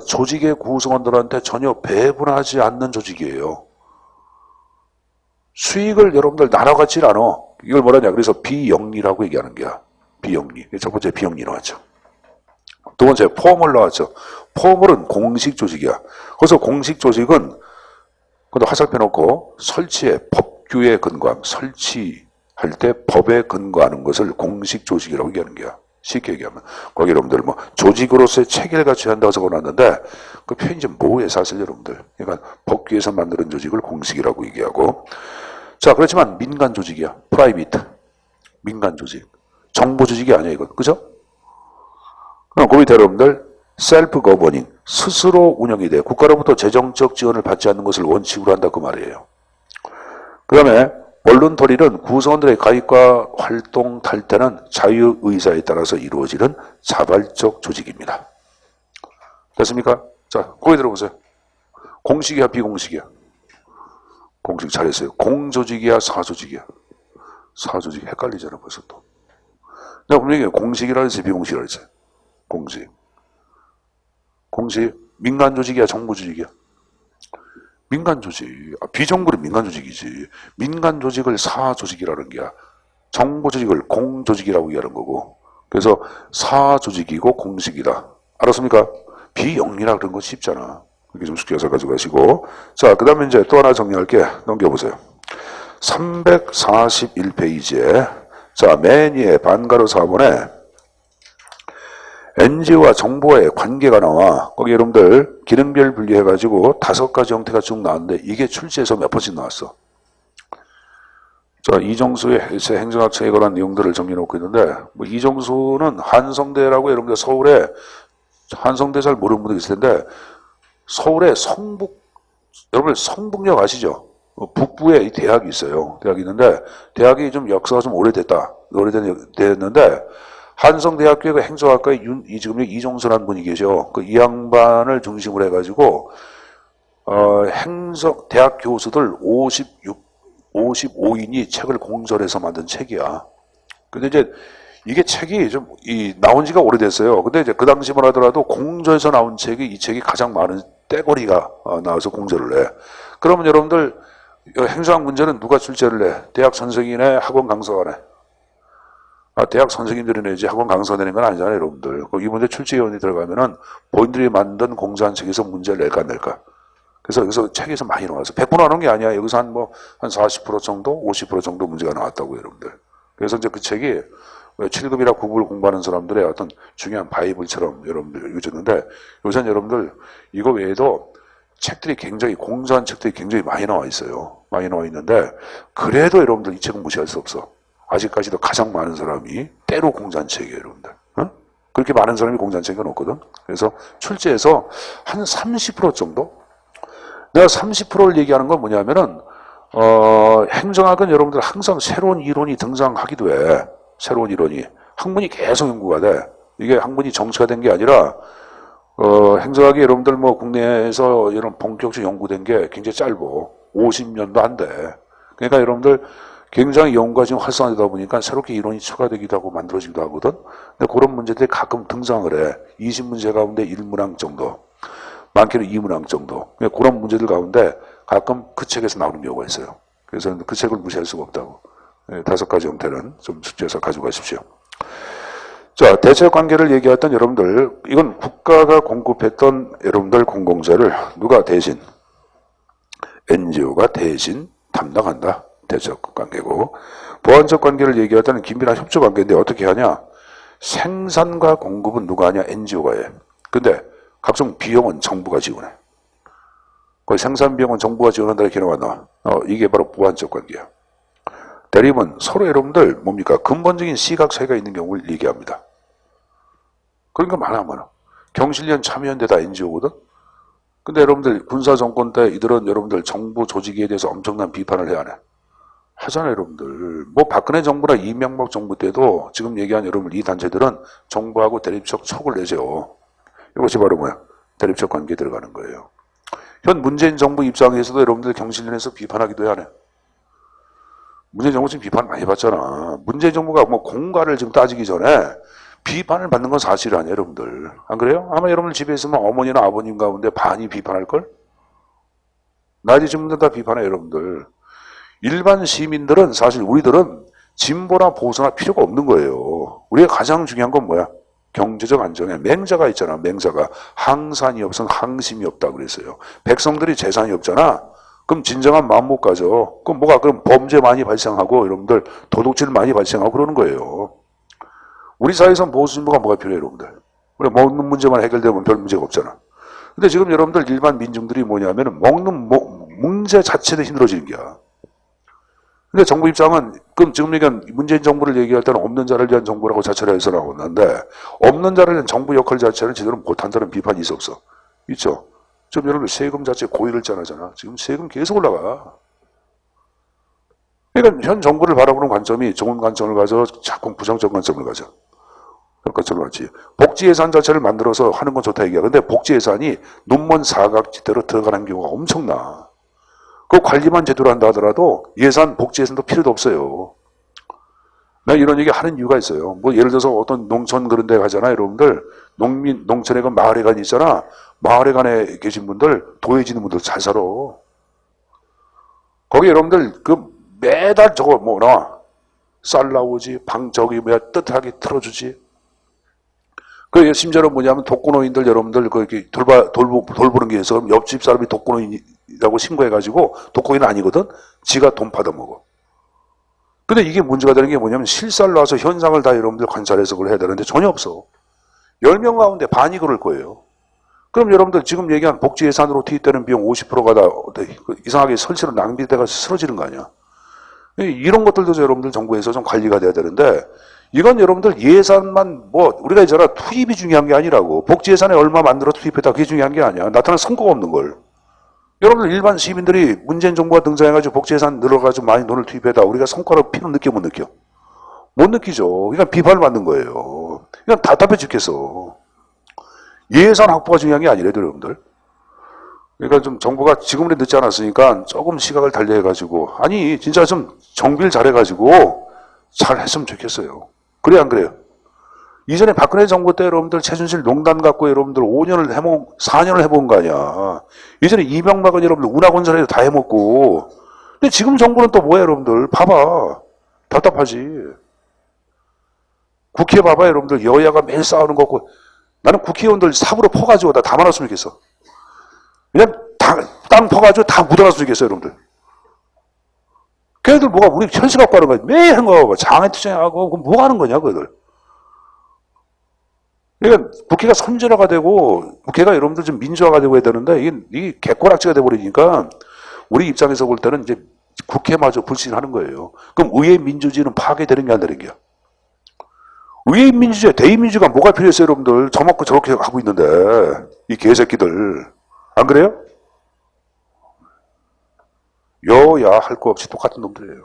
A: 조직의 구성원들한테 전혀 배분하지 않는 조직이에요. 수익을 여러분들 나눠가질 않아. 이걸 뭐라냐? 그래서 비영리라고 얘기하는 거야. 비영리. 첫 번째 비영리 나왔죠. 두 번째 포멀 나왔죠. 포멀은 공식 조직이야. 그래서 공식 조직은 근데 화살표 놓고 설치에 법규에 근거함, 설치할 때 법에 근거하는 것을 공식 조직이라고 얘기하는 거야. 쉽게 얘기하면 거기 여러분들 뭐 조직으로서의 체계가 취한다고 적어놨는데 그 표현이 좀 뭐예요 사실 여러분들. 그러니까 법규에서 만드는 조직을 공식이라고 얘기하고. 자, 그렇지만 민간 조직이야. 프라이빗. 민간 조직. 정보 조직이 아니야 이건. 그죠? 그럼 그 밑에 여러분들 셀프 거버닝. 스스로 운영이 돼. 국가로부터 재정적 지원을 받지 않는 것을 원칙으로 한다 그 말이에요. 그 다음에 볼런터리는 구성원들의 가입과 활동 탈퇴는 자유의사에 따라서 이루어지는 자발적 조직입니다. 됐습니까? 자, 거기 들어보세요. 공식이야 비공식이야? 공식 잘했어요. 공조직이야 사조직이야? 사조직 헷갈리잖아 벌써 또. 내가 분명히 공식이라 했어요 비공식이라 했어요? 공식. 공식. 민간 조직이야 정부 조직이야? 민간 조직. 비정부는 민간 조직이지. 민간 조직을 사조직이라는 게야. 정부 조직을 공조직이라고 얘기하는 거고. 그래서 사조직이고 공식이다. 알았습니까? 비영리라 그런 거 쉽잖아. 이렇게 좀 숙제해서 가져가시고. 자, 그 다음에 이제 또 하나 정리할게. 넘겨보세요. 341페이지에 자, 맨 위에 반가로 4번에 NGO와 정보와의 관계가 나와. 거기 여러분들 기능별 분리해가지고 5가지 형태가 쭉 나왔는데 이게 출제에서 몇 번씩 나왔어. 자, 이정수의 행정학책에 관한 내용들을 정리해놓고 있는데 뭐 이정수는 한성대라고 여러분들 서울에 한성대 잘 모르는 분들 있을 텐데 서울에 여러분들 성북역 아시죠? 북부에 이 대학이 있어요. 대학이 있는데 대학이 좀 역사가 좀 오래됐는데 한성대학교의 행정학과에 지금 이종선한 분이 계셔. 그 이 양반을 중심으로 해가지고 대학 교수들 55인이 책을 공절해서 만든 책이야. 근데 이제 이게 책이 좀 나온 지가 오래됐어요. 근데 이제 그 당시만 하더라도 공저에서 나온 책이 이 책이 가장 많은 떼거리가 나와서 공저를 해. 그러면 여러분들 행정학 문제는 누가 출제를 해? 대학 선생이네, 학원 강사가 해. 대학 선생님들이 내지 학원 강사 내는 건 아니잖아요, 여러분들. 이 문제 출제위원이 들어가면은 본인들이 만든 공자한 책에서 문제를 낼까 안 낼까. 그래서 여기서 책에서 많이 나와서 100% 나오는 게 아니야. 여기서 한 40% 정도, 50% 정도 문제가 나왔다고 여러분들. 그래서 이제 그 책이 7급이나 9급을 공부하는 사람들의 어떤 중요한 바이블처럼 여러분들 읽어줬는데 요새는 여러분들 이거 외에도 책들이 굉장히 공자한 책들이 굉장히 많이 나와 있어요. 많이 나와 있는데 그래도 여러분들 이 책은 무시할 수 없어. 아직까지도 가장 많은 사람이 때로 공자한 책이에요, 여러분들. 어? 그렇게 많은 사람이 공자한 책은 없거든. 그래서 출제에서 한 30% 정도? 내가 30%를 얘기하는 건 뭐냐면은 행정학은 여러분들 항상 새로운 이론이 등장하기도 해. 새로운 이론이. 학문이 계속 연구가 돼. 이게 학문이 정치가 된 게 아니라 행정학이 여러분들 뭐 국내에서 이런 본격적으로 연구된 게 굉장히 짧고 50년도 안 돼. 그러니까 여러분들 굉장히 연구가 지금 활성화되다 보니까 새롭게 이론이 추가되기도 하고 만들어지기도 하거든. 근데 그런 문제들이 가끔 등장을 해. 20문제 가운데 1문항 정도, 많게는 2문항 정도. 그런 문제들 가운데 가끔 그 책에서 나오는 경우가 있어요. 그래서 그 책을 무시할 수가 없다고. 5가지 형태는 좀 숙제해서 가져가십시오. 자, 대체 관계를 얘기했던 여러분들, 이건 국가가 공급했던 여러분들 공공재를 누가 대신, NGO가 대신 담당한다. 대적 관계고, 보완적 관계를 얘기하다는 긴밀한 협조 관계인데 어떻게 하냐? 생산과 공급은 누가 하냐? NGO가 해. 근데 각종 비용은 정부가 지원해. 거의 생산 비용은 정부가 지원한다 이렇게 나와. 이게 바로 보완적 관계야. 대립은 서로 여러분들 뭡니까? 근본적인 시각 차이가 있는 경우를 얘기합니다. 그런 거 많아. 경실련 참여연대 다 NGO거든? 근데 여러분들 군사정권 때 이들은 여러분들 정부 조직에 대해서 엄청난 비판을 해야 하네. 하잖아요, 여러분들. 뭐 박근혜 정부나 이명박 정부 때도 지금 얘기한 여러분 이 단체들은 정부하고 대립적 척을 내죠. 이것이 바로 뭐야? 대립적 관계에 들어가는 거예요. 현 문재인 정부 입장에서도 여러분들 경실련에서 비판하기도 하네. 문재인 정부 지금 비판 많이 받잖아. 문재인 정부가 뭐 공과를 지금 따지기 전에 비판을 받는 건 사실 아니에요, 여러분들. 안 그래요? 아마 여러분들 집에 있으면 어머니나 아버님 가운데 반이 비판할걸? 나이 든 분들 다 비판해, 여러분들. 일반 시민들은 사실 우리들은 진보나 보수나 필요가 없는 거예요. 우리가 가장 중요한 건 뭐야? 경제적 안정에 맹자가 있잖아. 맹자가 항산이 없으면 항심이 없다 그랬어요. 백성들이 재산이 없잖아. 그럼 진정한 마음 못 가져. 그럼 뭐가 그럼 범죄 많이 발생하고 여러분들 도둑질 많이 발생하고 그러는 거예요. 우리 사회에선 보수 진보가 뭐가 필요해요, 여러분들? 우리 먹는 문제만 해결되면 별 문제가 없잖아. 근데 지금 여러분들 일반 민중들이 뭐냐면은 먹는 문제 자체도 힘들어지는 거야. 근데 정부 입장은 그럼 지금 얘기한 문재인 정부를 얘기할 때는 없는 자를 위한 정부라고 자체를 해서 나오는데 없는 자를 위한 정부 역할 자체는 제대로 못한다는 비판이 있어 없어? 있죠. 지금 여러분 세금 자체 고의를 짜나잖아. 지금 세금 계속 올라가. 그러니까 현 정부를 바라보는 관점이 좋은 관점을 가져 자꾸 부정적 관점을 가져. 그것처럼 하지. 복지 예산 자체를 만들어서 하는 건 좋다 얘기야. 근데 복지 예산이 눈먼 사각지대로 들어가는 경우가 엄청나. 그 관리만 제대로 한다 하더라도 예산, 복지 예산도 필요도 없어요. 내가 이런 얘기 하는 이유가 있어요. 뭐 예를 들어서 어떤 농촌 그런 데 가잖아요, 여러분들. 농촌에 그 마을회관이 있잖아. 마을회관에 계신 분들, 도에 지는 분들 잘 살아. 거기 여러분들 그 매달 저거 뭐나 쌀 나오지, 저기 뭐야 뜨뜻하게 틀어주지. 그 심지어는 뭐냐면 독거노인들 여러분들 그 이렇게 돌보는 게 있어. 옆집 사람이 독거노인이라고 신고해가지고 독거노인은 아니거든. 지가 돈 받아먹어. 근데 이게 문제가 되는 게 뭐냐면 실살 나와서 현상을 다 여러분들 관찰해서 그걸 해야 되는데 전혀 없어. 10명 가운데 반이 그럴 거예요. 그럼 여러분들 지금 얘기한 복지 예산으로 투입되는 비용 50%가 다 이상하게 설치로 낭비돼가 쓰러지는 거 아니야. 이런 것들도 여러분들 정부에서 좀 관리가 돼야 되는데 이건 여러분들 예산만 뭐 우리가 있잖아 투입이 중요한 게 아니라고. 복지 예산에 얼마 만들어 투입했다 그게 중요한 게 아니야. 나타난 성과가 없는 걸. 여러분들 일반 시민들이 문재인 정부가 등장해가지고 복지 예산 늘어가지고 많이 돈을 투입했다. 우리가 성과로 피로 느껴 못 느껴? 못 느끼죠. 그러니까 비판을 받는 거예요. 그냥 답답해 죽겠어. 예산 확보가 중요한 게 아니래요, 여러분들. 그러니까 좀 정부가 지금은 늦지 않았으니까 조금 시각을 달리해가지고 아니 진짜 좀 정비를 잘해가지고 잘 했으면 좋겠어요. 그래 안 그래요? 이전에 박근혜 정부 때 여러분들 최순실 농단 갖고 여러분들 4년을 해본 거 아니야. 이전에 이명박은 여러분들 운하건설에도 다 해먹고. 근데 지금 정부는 또 뭐야 여러분들. 봐봐. 답답하지. 국회 봐봐 여러분들. 여야가 매일 싸우는 거 없고. 나는 국회의원들 삽으로 퍼가지고 다 담아놨으면 좋겠어. 그냥 땅 퍼가지고 다 묻어놨으면 좋겠어 여러분들. 걔들 뭐가 우리 현실 갖고 하는 거야. 매일 하는 거야. 장애투쟁하고 그럼 뭐 하는 거냐 그들. 그러니까 국회가 선진화가 되고 국회가 여러분들 좀 민주화가 되고 해야 되는데 이게 개꼬락지가 돼버리니까 우리 입장에서 볼 때는 이제 국회마저 불신하는 거예요. 그럼 의회 민주주의는 파괴되는 게 안 되는 거야. 의회 민주주의, 대의민주주의가 뭐가 필요했어요 여러분들. 저먹고 저렇게 하고 있는데 이 개새끼들. 안 그래요? 여야 할 거 없이 똑같은 놈들이에요.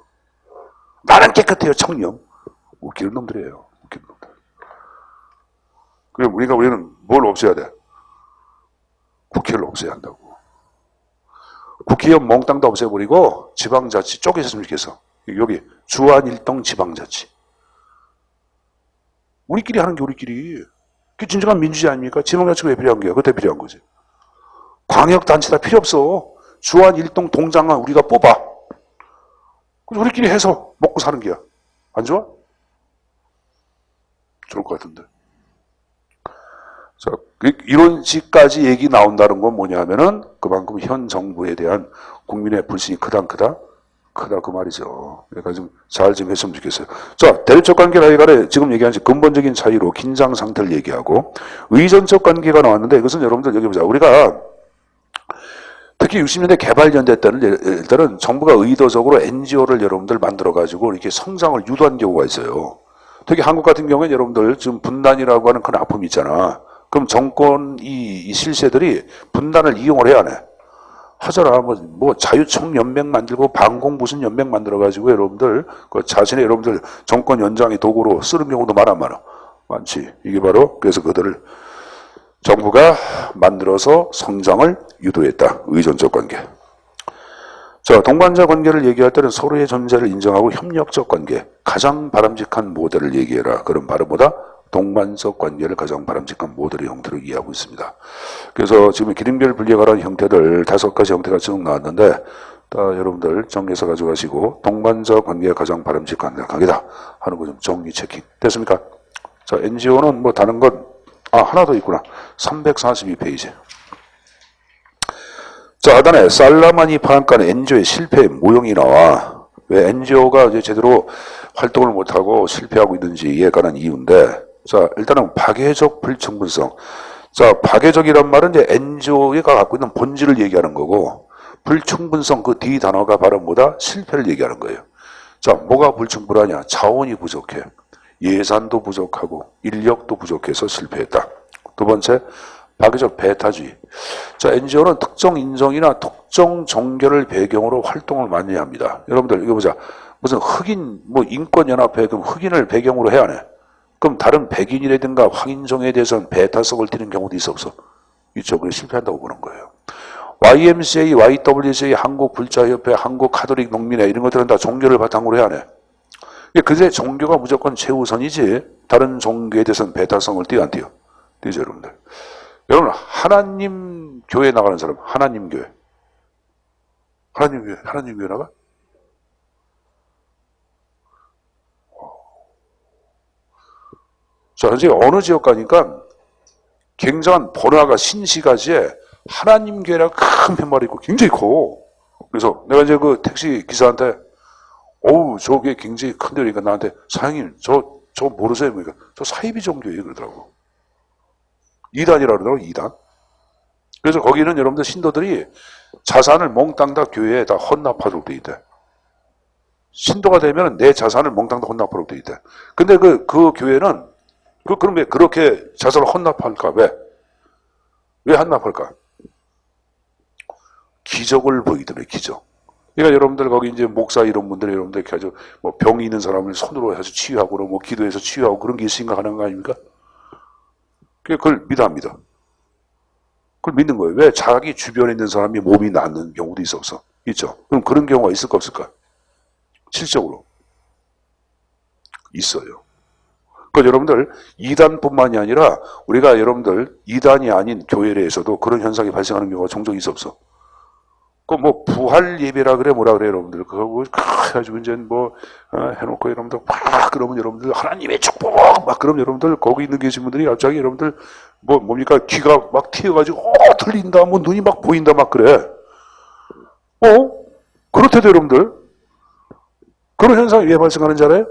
A: 나는 깨끗해요 청렴. 웃기는 놈들이에요. 웃기는 놈들. 그래 우리는 뭘 없애야 돼? 국회를 없애야 한다고. 국회의원 몽땅 다 없애버리고 지방자치 쪼개졌으면 좋겠어. 여기 주한일동 지방자치. 우리끼리 하는 게 우리끼리. 그게 진정한 민주주의 아닙니까? 지방자치가 왜 필요한 거야? 그때 필요한 거지. 광역단체 다 필요 없어. 주한일동 동장만 우리가 뽑아. 우리끼리 해서 먹고 사는 게야. 안 좋아? 좋을 것 같은데. 자, 이런 식까지 얘기 나온다는 건 뭐냐 하면은 그만큼 현 정부에 대한 국민의 불신이 크다 그 말이죠. 그러니까 좀 잘 좀 했으면 좋겠어요. 자, 대립적 관계나 간에 지금 얘기한 근본적인 차이로 긴장 상태를 얘기하고 의존적 관계가 나왔는데 이것은 여러분들 여기 보자. 우리가 특히 60년대 개발연대 때는 정부가 의도적으로 NGO를 여러분들 만들어가지고 이렇게 성장을 유도한 경우가 있어요. 특히 한국 같은 경우에 여러분들 지금 분단이라고 하는 큰 아픔이 있잖아. 그럼 정권 이 실세들이 분단을 이용을 해야 하네. 하잖아. 뭐 자유총 연맹 만들고 반공 무슨 연맹 만들어가지고 여러분들 그 자신의 여러분들 정권 연장의 도구로 쓰는 경우도 많지. 이게 바로 그래서 그들을 정부가 만들어서 성장을 유도했다. 의존적 관계. 자, 동반자 관계를 얘기할 때는 서로의 존재를 인정하고 협력적 관계, 가장 바람직한 모델을 얘기해라. 그런 바로 뭐다? 동반적 관계를 가장 바람직한 모델의 형태로 이해하고 있습니다. 그래서 지금 기능별 분리가라는 형태들 5가지 형태가 쭉 나왔는데 여러분들 정리해서 가져가시고 동반적 관계가 가장 바람직한 관계다 하는 거 좀 정리 체킹 됐습니까? 자, NGO는 뭐 다른 건 하나 더 있구나. 342페이지. 자, 하단에 살라마니 파악가는 NGO의 실패의 모형이 나와. 왜 NGO가 이제 제대로 활동을 못하고 실패하고 있는지에 관한 이유인데, 자, 일단은 파괴적 불충분성. 자, 파괴적이란 말은 이제 NGO가 갖고 있는 본질을 얘기하는 거고, 불충분성 그 D 단어가 바로 뭐다? 실패를 얘기하는 거예요. 자, 뭐가 불충분하냐? 자원이 부족해. 예산도 부족하고, 인력도 부족해서 실패했다. 두 번째, 파괴적 배타주의. 자, NGO는 특정 인종이나 특정 종교를 배경으로 활동을 많이 합니다. 여러분들 이거 보자. 무슨 흑인 뭐 인권연합회 그럼 흑인을 배경으로 해야 하네. 그럼 다른 백인이라든가 황인종에 대해서는 배타성을 띠는 경우도 있어 없어? 있죠. 그래서 실패한다고 보는 거예요. YMCA, YWCA, 한국불자협회, 한국카톨릭 농민회 이런 것들은 다 종교를 바탕으로 해야 하네. 그제 종교가 무조건 최우선이지 다른 종교에 대해서는 배타성을 띄어 안 띄어? 띄죠 여러분들. 여러분 하나님 교회 나가는 사람 하나님 교회 나가? 자, 현재 어느 지역 가니까 굉장한 번화가 신시가지에 하나님 교회라고 큰 팻말이 있고 굉장히 커. 그래서 내가 이제 그 택시 기사한테 어우 저게 굉장히 큰 데니까 나한테 사장님 저 모르세요? 그러니까 저 사이비 종교예요 그러더라고. 2단이라고 그러더라고 2단. 그래서 거기는 여러분들 신도들이 자산을 몽땅 다 교회에 다 헌납하도록 돼 있대. 신도가 되면 내 자산을 몽땅 다 헌납하도록 돼 있대. 근데 그 교회는 그럼 왜 그렇게 자산을 헌납할까? 왜 헌납할까? 기적을 보이더래 기적. 그러니까 여러분들 거기 이제 목사 이런 분들 여러분들 이렇게 아주 뭐 병이 있는 사람을 손으로 해서 치유하고 뭐 기도해서 치유하고 그런 게 있으니까 하는 거 아닙니까? 그걸 믿어. 그걸 믿는 거예요. 왜? 자기 주변에 있는 사람이 몸이 낫는 경우도 있어 없어? 있죠. 그럼 그런 경우가 있을까 없을까? 실적으로 있어요. 그러니까 여러분들 2단뿐만이 아니라 우리가 여러분들 2단이 아닌 교회 내에서도 그런 현상이 발생하는 경우가 종종 있어 없어? 그 뭐 부활 예배라 그래 뭐라 그래 여러분들 그거 해가지고 이제 뭐 해놓고 여러분들 막 그러면 여러분들 하나님의 축복 막 그러면 여러분들 거기 있는 계신 분들이 갑자기 여러분들 뭡니까 귀가 막 튀어가지고 들린다 뭐 눈이 막 보인다 막 그래. 그렇대도 여러분들 그런 현상이 왜 발생하는지 알아요?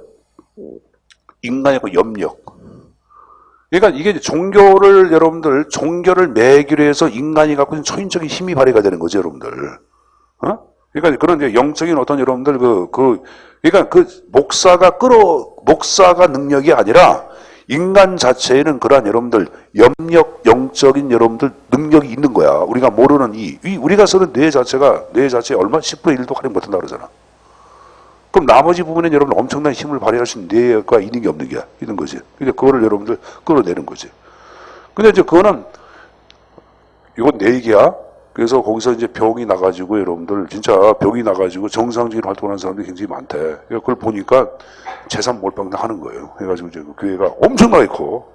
A: 인간의 그 염력. 그러니까 이게 종교를 여러분들 종교를 매기로 해서 인간이 갖고 있는 초인적인 힘이 발휘가 되는 거죠, 여러분들. 그러니까 그런 영적인 어떤 여러분들 그러니까 그 목사가 능력이 아니라 인간 자체에는 그러한 여러분들 염력 영적인 여러분들 능력이 있는 거야. 우리가 모르는 우리가 쓰는 뇌 자체에 얼마 10분의 1도 활용 못한다 그러잖아. 그럼 나머지 부분에는 여러분 엄청난 힘을 발휘할 수 있는 뇌가 있는 게 없는 게 있는 거지. 그러니까 그거를 여러분들 끌어내는 거지. 근데 이제 그거는 이건 내 얘기야. 그래서 거기서 이제 병이 나가지고 여러분들 진짜 병이 나가지고 정상적인 활동하는 사람들이 굉장히 많대. 그러니까 그걸 보니까 재산 몰빵 하는 거예요. 해가지고 이제 그 교회가 엄청나게 커.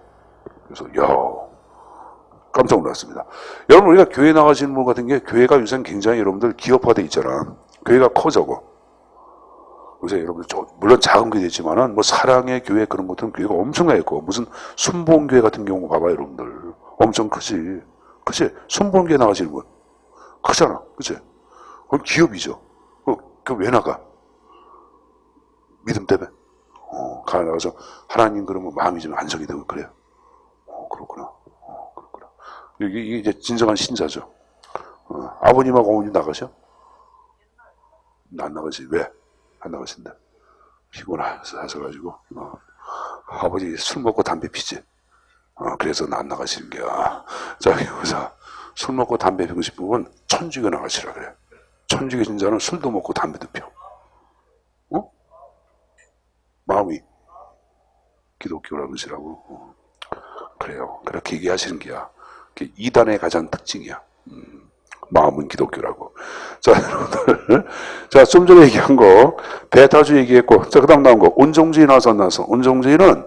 A: 그래서 깜짝 놀랐습니다. 여러분 우리가 교회 나가시는 분 같은 게 교회가 요새 굉장히 여러분들 기업화돼 있잖아. 교회가 커져고. 요새 여러분들 물론 작은 교회 있지만은 뭐 사랑의 교회 그런 것들은 교회가 엄청나게 커. 무슨 순복음교회 같은 경우 봐봐 여러분들 엄청 크지. 그치? 순복음교회 나가시는 분 크잖아. 그치? 그건 기업이죠. 그 왜 나가? 믿음 때문에. 나가서 하나님 그러면 마음이 좀 안정이 되고 그래요. 그렇구나. 그렇구나. 이게 이제 진정한 신자죠. 아버님하고 어머님 나가셔? 안 나가지. 왜? 안 나가신다. 피곤하셔가지고 아버지 술 먹고 담배 피지. 그래서 안 나가시는 게야. 자, 여기서 술 먹고 담배 피우고 싶으면 천주교 나가시라 그래. 천주교 신자는 술도 먹고 담배도 피워. 어? 마음이 기독교라 그러시라고. 그래요. 그렇게 얘기하시는 게야. 그게 이단의 가장 특징이야. 마음은 기독교라고. 자, 여러분들. 자, 좀 전에 얘기한 거, 베타주 얘기했고, 자, 그 다음 나온 거, 온종주의 나와서 안 나와서. 온종주의는,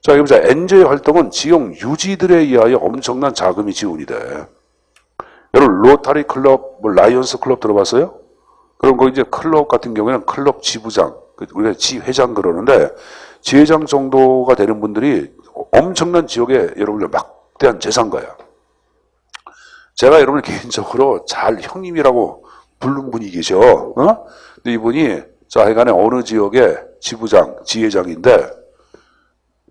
A: 자, 여기 보자. 엔조의 활동은 지역 유지들에 의하여 엄청난 자금이 지원이 돼. 여러분, 로타리 클럽, 뭐, 라이언스 클럽 들어봤어요? 그럼 거 이제 클럽 같은 경우에는 클럽 지부장, 우리가 지회장 그러는데, 지회장 정도가 되는 분들이 엄청난 지역에 여러분들 막대한 재산가야. 제가 여러분을 개인적으로 잘 형님이라고 부른 분이 계셔. 어? 근데 이분이 자, 하여간에 어느 지역의 지부장, 지회장인데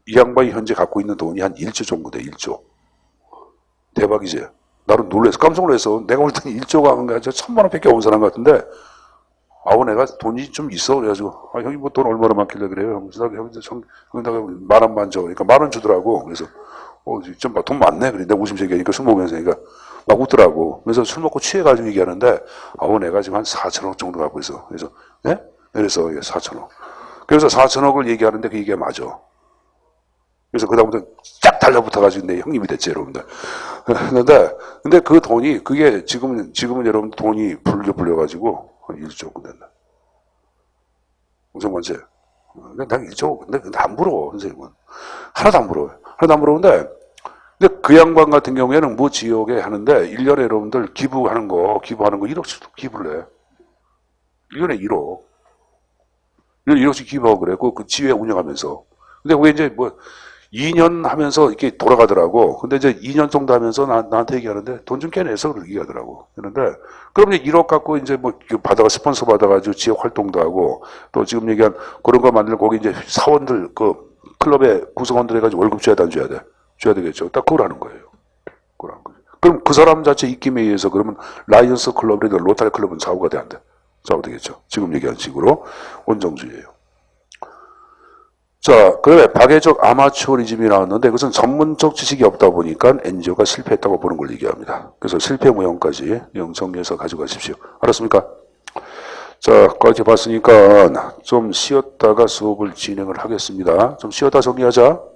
A: 이 양반이 현재 갖고 있는 돈이 한 1조 정도 돼. 1조. 대박이지. 나는 놀라서 깜짝 놀랐어. 내가 볼 때는 1조가 아닌가 1,000만 원밖에 없는 사람 같은데 아우 내가 돈이 좀 있어. 그래가지고 아, 형이 뭐 돈 얼마나 많길래 그래요. 형이 내가 10,000원만 줘. 그러니까 10,000원 주더라고. 그래서 좀 돈 많네. 그래. 내가 웃으면서 얘기하니까 술 먹으면서 그러니까 막 웃더라고. 그래서 술 먹고 취해가지고 얘기하는데, 아우, 내가 지금 한 4천억 정도 갖고 있어. 그래서, 예? 그래서 4천억. 그래서 4천억을 얘기하는데 그 얘기가 맞아. 그래서 그다음부터 쫙 달라붙어가지고 내 형님이 됐지, 여러분들. 근데 그 돈이, 그게 지금은 여러분 돈이 불려가지고 한 1조 된다. 무슨 말이지? 난 1조, 근데 안 부러워, 선생님은. 하나도 안 부러워요. 하나도 안 부러운데, 근데 그 양반 같은 경우에는 뭐 지역에 하는데 1년에 여러분들 기부하는 거 1억씩 기부를 해. 1년에 1억. 1년에 1억씩 기부하고 그래. 그 지회 운영하면서. 근데 그게 이제 뭐 2년 하면서 이렇게 돌아가더라고. 근데 이제 2년 정도 하면서 나한테 얘기하는데 돈 좀 깨내서 그렇게 얘기하더라고. 그런데 그럼 이제 1억 갖고 이제 뭐 스폰서 받아가지고 지역 활동도 하고 또 지금 얘기한 그런 거 만들고 거기 이제 사원들 그 클럽의 구성원들 해가지고 월급 줘야 돼, 안 줘야 돼? 줘야 되겠죠. 딱 그걸 하는 거예요. 그걸 하는 거죠. 그럼 그 사람 자체 입김에 의해서 그러면 라이언스 클럽이라도 로타리 클럽은 좌우가 돼, 안 돼? 좌우 되겠죠. 지금 얘기한 식으로 원정주의예요. 자, 그다음에 박애적 아마추어리즘이 나왔는데 그것은 전문적 지식이 없다 보니까 NGO가 실패했다고 보는 걸 얘기합니다. 그래서 실패 모형까지 정리해서 가져가십시오. 알았습니까? 자, 거기까지 봤으니까 좀 쉬었다가 수업을 진행을 하겠습니다. 좀 쉬었다 정리하자.